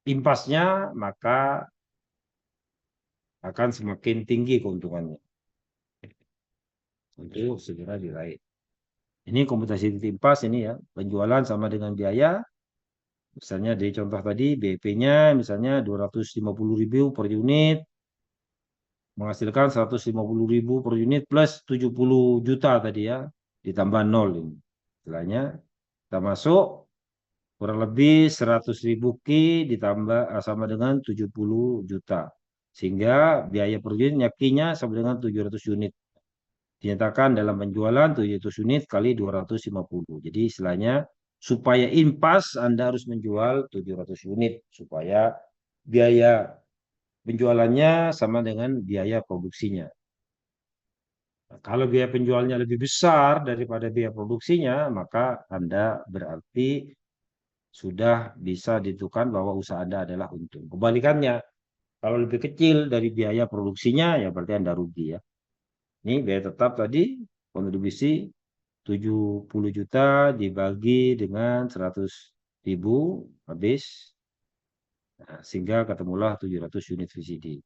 impasnya maka akan semakin tinggi keuntungannya. Untuk segera diraih. Ini komputasi titik impas ini ya, penjualan sama dengan biaya. Misalnya di contoh tadi BP-nya misalnya 250.000 per unit menghasilkan 150.000 per unit plus 70 juta tadi ya ditambah 0 ini. Istilahnya kita masuk kurang lebih 100.000 ki ditambah sama dengan 70 juta. Sehingga biaya per unit nyakinya sama dengan 700 unit. Dinyatakan dalam penjualan 700 unit kali 250. Jadi istilahnya supaya impas Anda harus menjual 700 unit supaya biaya penjualannya sama dengan biaya produksinya. Nah, kalau biaya penjualnya lebih besar daripada biaya produksinya, maka Anda berarti sudah bisa ditentukan bahwa usaha Anda adalah untung. Kebalikannya, kalau lebih kecil dari biaya produksinya, ya berarti Anda rugi ya. Ini biaya tetap tadi, kontribusi 70 juta dibagi dengan 100.000 habis. Nah, sehingga ketemulah 700 unit VCD.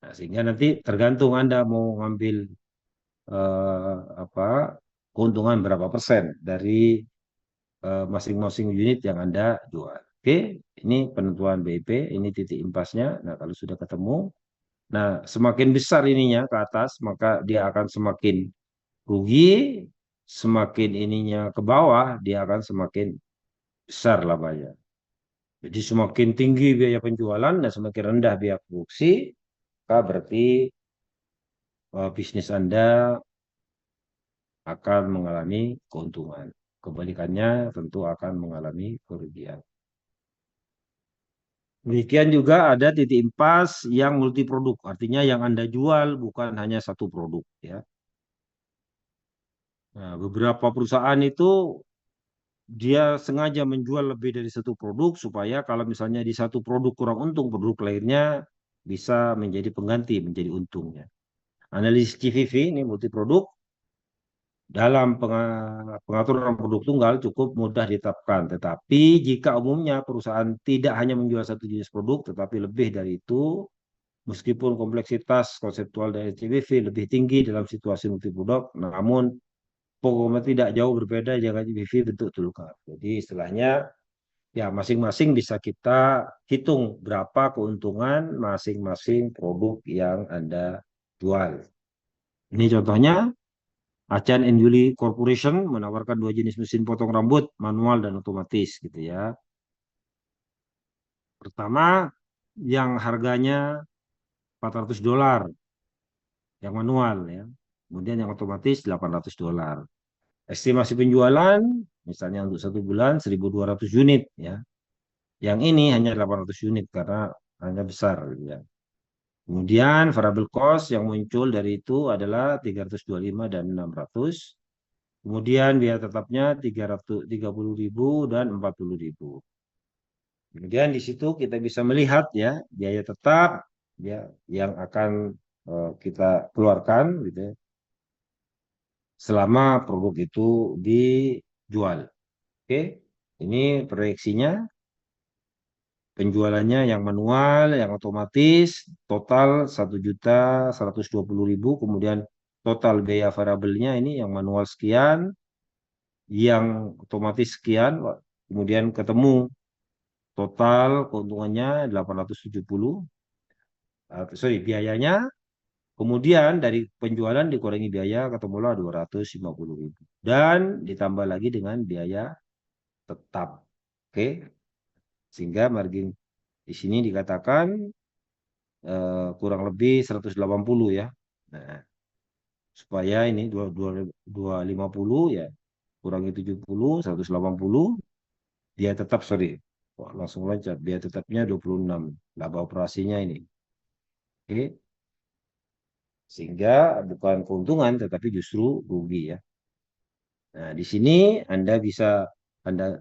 Nah, sehingga nanti tergantung Anda mau ngambil keuntungan berapa persen dari masing-masing unit yang Anda jual. Oke, ini penentuan BIP, ini titik impasnya. Nah, kalau sudah ketemu, nah semakin besar ininya ke atas, maka dia akan semakin rugi, semakin ininya ke bawah, dia akan semakin besar labanya. Jadi semakin tinggi biaya penjualan dan semakin rendah biaya produksi, maka berarti bisnis Anda akan mengalami keuntungan. Kebalikannya tentu akan mengalami kerugian. Demikian juga ada titik impas yang multi produk, artinya yang Anda jual bukan hanya satu produk ya. Nah, beberapa perusahaan itu dia sengaja menjual lebih dari satu produk supaya kalau misalnya di satu produk kurang untung, produk lainnya bisa menjadi pengganti, menjadi untungnya. Analisis CVV ini multi produk dalam pengaturan produk tunggal cukup mudah ditetapkan. Tetapi jika umumnya perusahaan tidak hanya menjual satu jenis produk, tetapi lebih dari itu, meskipun kompleksitas konseptual dari CVV lebih tinggi dalam situasi multi produk, namun pokoknya tidak jauh berbeda jika CVV bentuk tulkar. Jadi istilahnya ya masing-masing bisa kita hitung berapa keuntungan masing-masing produk yang Anda jual. Ini contohnya. Acan Juli Corporation menawarkan dua jenis mesin potong rambut, manual dan otomatis gitu ya. Pertama, yang harganya $400, yang manual ya. Kemudian yang otomatis $800. Estimasi penjualan, misalnya untuk satu bulan 1.200 unit ya. Yang ini hanya 800 unit karena hanya besar gitu ya. Kemudian variable cost yang muncul dari itu adalah 325 dan 600. Kemudian biaya tetapnya 330.000 dan 40.000. Kemudian di situ kita bisa melihat ya biaya tetap ya yang akan kita keluarkan gitu ya, selama produk itu dijual. Oke, ini proyeksinya. Penjualannya yang manual, yang otomatis, total 1.120.000. Kemudian total biaya variabelnya ini yang manual sekian, yang otomatis sekian. Kemudian ketemu total keuntungannya 870. Biayanya. Kemudian dari penjualan dikurangi biaya ketemulah 250.000. Dan ditambah lagi dengan biaya tetap. Oke. Sehingga margin di sini dikatakan kurang lebih 180 ya. Nah, supaya ini 250 ya kurangi 70, 180. Dia tetap Wah, langsung loncat. Biaya tetapnya 26. Laba operasinya ini. Oke. Sehingga bukan keuntungan tetapi justru rugi ya. Nah, di sini Anda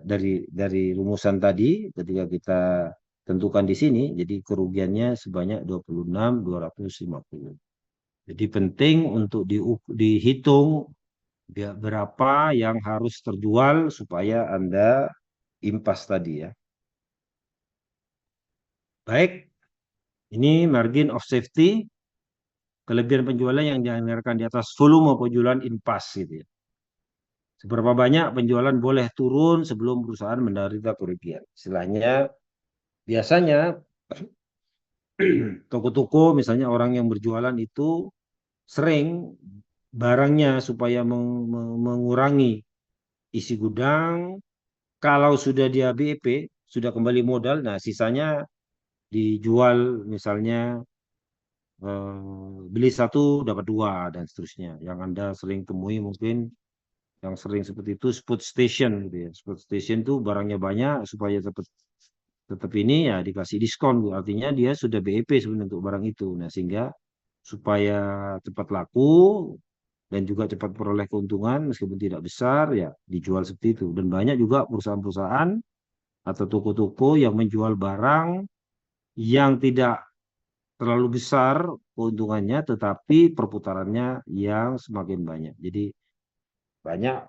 dari rumusan tadi ketika kita tentukan di sini jadi kerugiannya sebanyak 26.250. Jadi penting untuk dihitung berapa yang harus terjual supaya Anda impas tadi ya. Baik, ini margin of safety, kelebihan penjualan yang dianggarkan di atas volume penjualan impas gitu ya. Seberapa banyak penjualan boleh turun sebelum perusahaan menderita kerugian. Istilahnya, biasanya toko-toko misalnya orang yang berjualan itu sering barangnya supaya mengurangi isi gudang. Kalau sudah dia BEP, sudah kembali modal, nah sisanya dijual misalnya beli satu dapat dua dan seterusnya. Yang Anda sering temui mungkin yang sering seperti itu spot station gitu ya. Spot station tuh barangnya banyak supaya tetap ini ya dikasih diskon gitu. Artinya dia sudah BEP sebenarnya untuk barang itu. Nah, sehingga supaya cepat laku dan juga cepat peroleh keuntungan meskipun tidak besar ya dijual seperti itu. Dan banyak juga perusahaan-perusahaan atau toko-toko yang menjual barang yang tidak terlalu besar keuntungannya tetapi perputarannya yang semakin banyak. Jadi banyak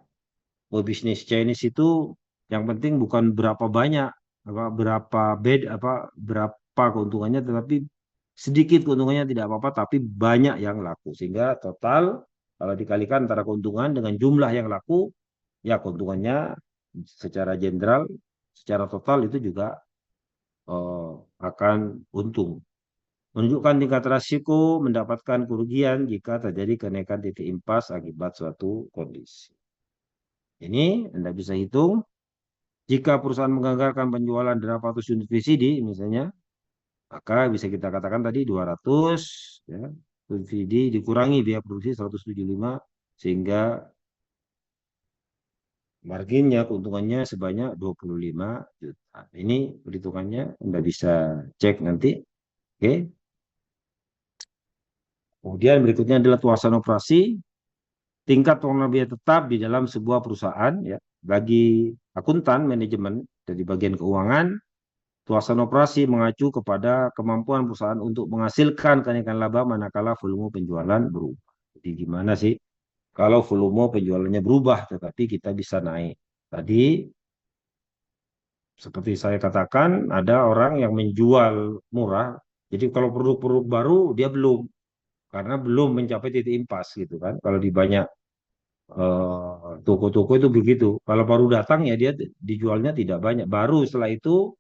bisnis Chinese itu yang penting bukan berapa banyak berapa keuntungannya tetapi sedikit keuntungannya tidak apa-apa tapi banyak yang laku sehingga total kalau dikalikan antara keuntungan dengan jumlah yang laku ya keuntungannya secara general secara total itu juga akan untung. Menunjukkan tingkat risiko mendapatkan kerugian jika terjadi kenaikan titik impas akibat suatu kondisi. Ini Anda bisa hitung. Jika perusahaan menggagalkan penjualan 800 unit VCD misalnya, maka bisa kita katakan tadi 200 ya, VCD dikurangi biaya produksi 175 sehingga marginnya keuntungannya sebanyak 25 juta. Ini perhitungannya Anda bisa cek nanti. Oke. Kemudian berikutnya adalah tuasan operasi. Tingkat pengelolaan biaya tetap di dalam sebuah perusahaan ya bagi akuntan manajemen dari bagian keuangan. Tuasan operasi mengacu kepada kemampuan perusahaan untuk menghasilkan kenaikan laba manakala volume penjualan berubah. Jadi gimana sih kalau volume penjualannya berubah tetapi kita bisa naik. Tadi seperti saya katakan ada orang yang menjual murah. Jadi kalau produk-produk baru dia belum karena belum mencapai titik impas gitu kan. Kalau di banyak toko-toko itu begitu. Kalau baru datang ya dia dijualnya tidak banyak. Baru setelah itu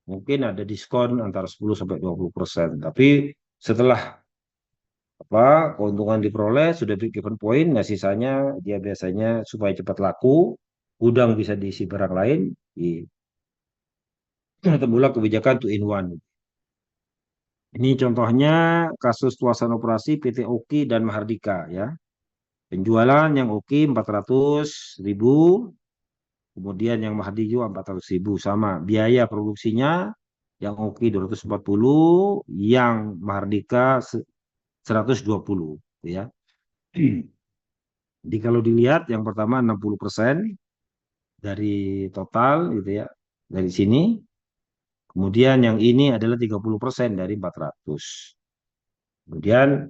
mungkin ada diskon antara 10 sampai 20%. Tapi setelah keuntungan diperoleh sudah break-even point, nah sisanya dia biasanya supaya cepat laku, gudang bisa diisi barang lain, temulah kebijakan 2-in-1. Ini contohnya kasus tuasan operasi PT Oki dan Mahardika ya. Penjualan yang Oki 400.000, kemudian yang Mahardika 400.000 sama. Biaya produksinya yang Oki 240, yang Mahardika 120, ya. Jadi kalau dilihat yang pertama 60% dari total gitu ya, dari sini. Kemudian yang ini adalah 30% dari 400. Kemudian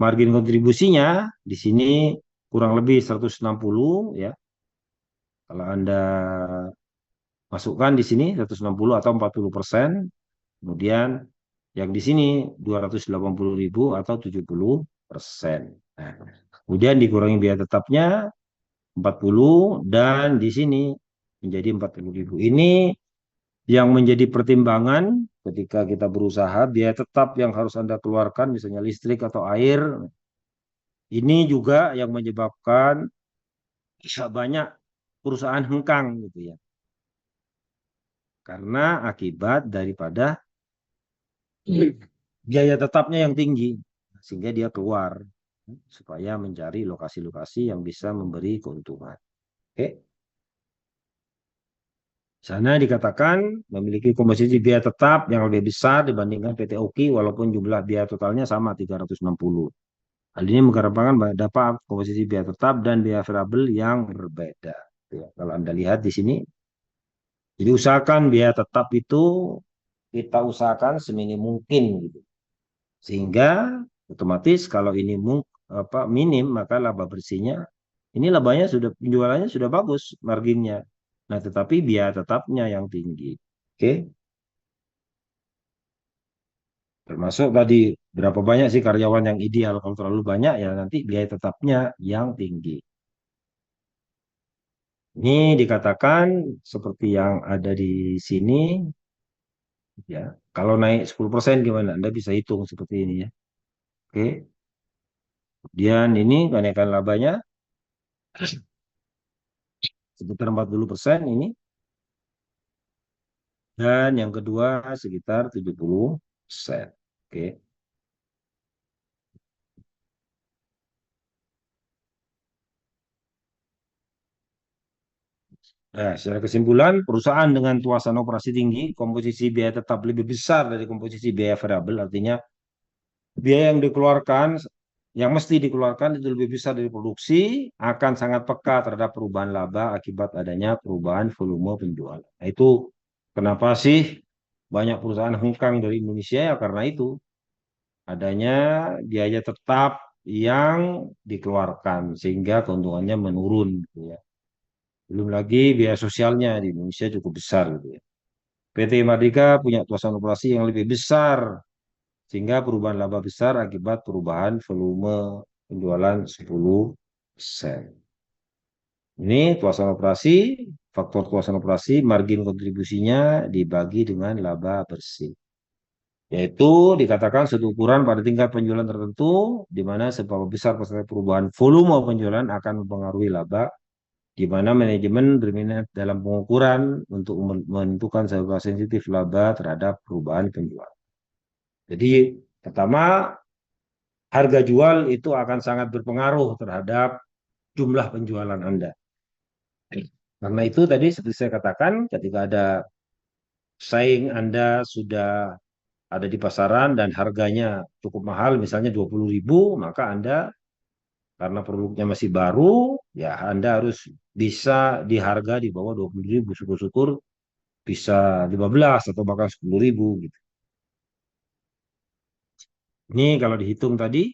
margin kontribusinya di sini kurang lebih 160 ya. Kalau Anda masukkan di sini 160 atau 40%. Kemudian yang di sini 280.000 atau 70%. Nah, kemudian dikurangi biaya tetapnya 40 dan di sini menjadi 40.000. Ini yang menjadi pertimbangan ketika kita berusaha, biaya tetap yang harus Anda keluarkan, misalnya listrik atau air, ini juga yang menyebabkan banyak perusahaan hengkang gitu ya. Karena akibat daripada biaya tetapnya yang tinggi, sehingga dia keluar supaya mencari lokasi-lokasi yang bisa memberi keuntungan. Oke. Sana dikatakan memiliki komposisi biaya tetap yang lebih besar dibandingkan PT Oki walaupun jumlah biaya totalnya sama 360. Hal ini menggambarkan dapat komposisi biaya tetap dan biaya variabel yang berbeda. Ya, kalau Anda lihat di sini, jadi usahakan biaya tetap itu kita usahakan seminim mungkin gitu. Sehingga otomatis kalau ini minim maka laba bersihnya ini labanya sudah penjualannya sudah bagus marginnya. Nah, tetapi biaya tetapnya yang tinggi. Oke. Termasuk tadi berapa banyak sih karyawan yang ideal. Kalau terlalu banyak ya nanti biaya tetapnya yang tinggi. Ini dikatakan seperti yang ada di sini. Ya, kalau naik 10% gimana? Anda bisa hitung seperti ini ya. Oke. Kemudian ini kenaikan labanya sekitar 40% ini. Dan yang kedua sekitar 70%. Oke. Nah, secara kesimpulan, perusahaan dengan tuasan operasi tinggi, komposisi biaya tetap lebih besar dari komposisi biaya variabel, artinya biaya yang dikeluarkan, yang mesti dikeluarkan itu lebih besar dari produksi, akan sangat peka terhadap perubahan laba akibat adanya perubahan volume penjualan. Nah, itu kenapa sih banyak perusahaan hengkang dari Indonesia ya karena itu adanya biaya tetap yang dikeluarkan sehingga keuntungannya menurun gitu ya. Belum lagi biaya sosialnya di Indonesia cukup besar gitu ya. PT Mardika punya tuasan operasi yang lebih besar sehingga perubahan laba besar akibat perubahan volume penjualan 10%. Ini tuasan operasi, faktor tuasan operasi, margin kontribusinya dibagi dengan laba bersih. Yaitu dikatakan suatu ukuran pada tingkat penjualan tertentu, di mana seberapa besar perubahan volume penjualan akan mempengaruhi laba, di mana manajemen berminat dalam pengukuran untuk menentukan seberapa sensitif laba terhadap perubahan penjualan. Jadi pertama, harga jual itu akan sangat berpengaruh terhadap jumlah penjualan Anda. Karena itu tadi seperti saya katakan, ketika ada saing Anda sudah ada di pasaran dan harganya cukup mahal, misalnya 20.000, maka Anda karena produknya masih baru, ya Anda harus bisa di harga di bawah 20.000, syukur-syukur bisa 15 atau bahkan 10.000 gitu. Ini kalau dihitung tadi,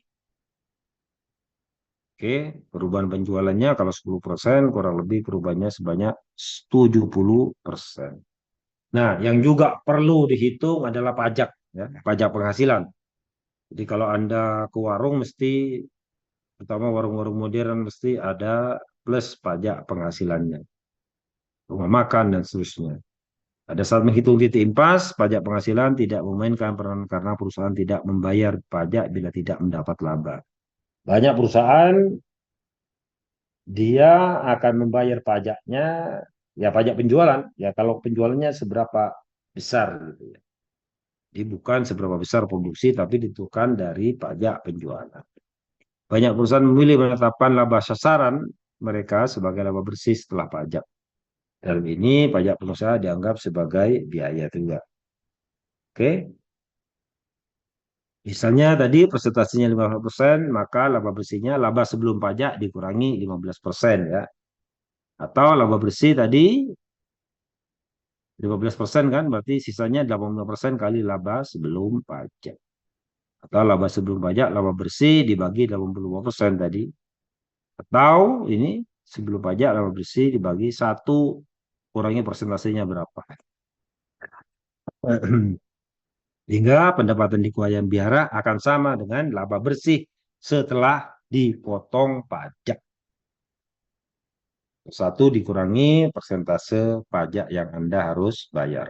oke, perubahan penjualannya kalau 10% kurang lebih perubahannya sebanyak 70%. Nah, yang juga perlu dihitung adalah pajak, ya, pajak penghasilan. Jadi kalau Anda ke warung mesti, terutama warung-warung modern mesti ada plus pajak penghasilannya. Rumah makan dan seterusnya. Pada saat menghitung titik impas, pajak penghasilan tidak memainkan peran karena perusahaan tidak membayar pajak bila tidak mendapat laba. Banyak perusahaan dia akan membayar pajaknya, ya pajak penjualan, ya kalau penjualannya seberapa besar gitu ya. Jadi bukan seberapa besar produksi, tapi ditentukan dari pajak penjualan. Banyak perusahaan memilih menetapkan laba sasaran mereka sebagai laba bersih setelah pajak. Dalam ini pajak pengusaha dianggap sebagai biaya juga. Oke. Misalnya tadi presentasinya 50%, maka laba bersihnya laba sebelum pajak dikurangi 15% ya. Atau laba bersih tadi 15% kan, berarti sisanya 80% kali laba sebelum pajak. Atau laba sebelum pajak, laba bersih dibagi 85% tadi. Atau ini sebelum pajak laba bersih dibagi 1, kurangi persentasenya berapa. Hingga pendapatan di Kuayan Biara akan sama dengan laba bersih setelah dipotong pajak. 1 dikurangi persentase pajak yang Anda harus bayar.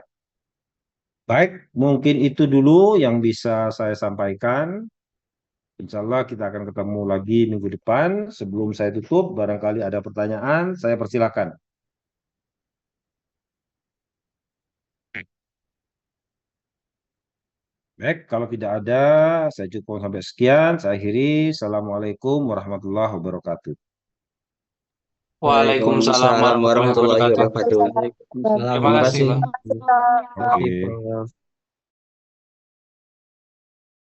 Baik, mungkin itu dulu yang bisa saya sampaikan. Insya Allah kita akan ketemu lagi minggu depan. Sebelum saya tutup, barangkali ada pertanyaan, saya persilakan. Baik, kalau tidak ada, saya cukup sampai sekian. Saya akhiri. Assalamualaikum warahmatullahi wabarakatuh. Waalaikumsalam warahmatullahi wabarakatuh. warahmatullahi wabarakatuh. Terima Terima kasih, kasih. Pak. Oke. Prof.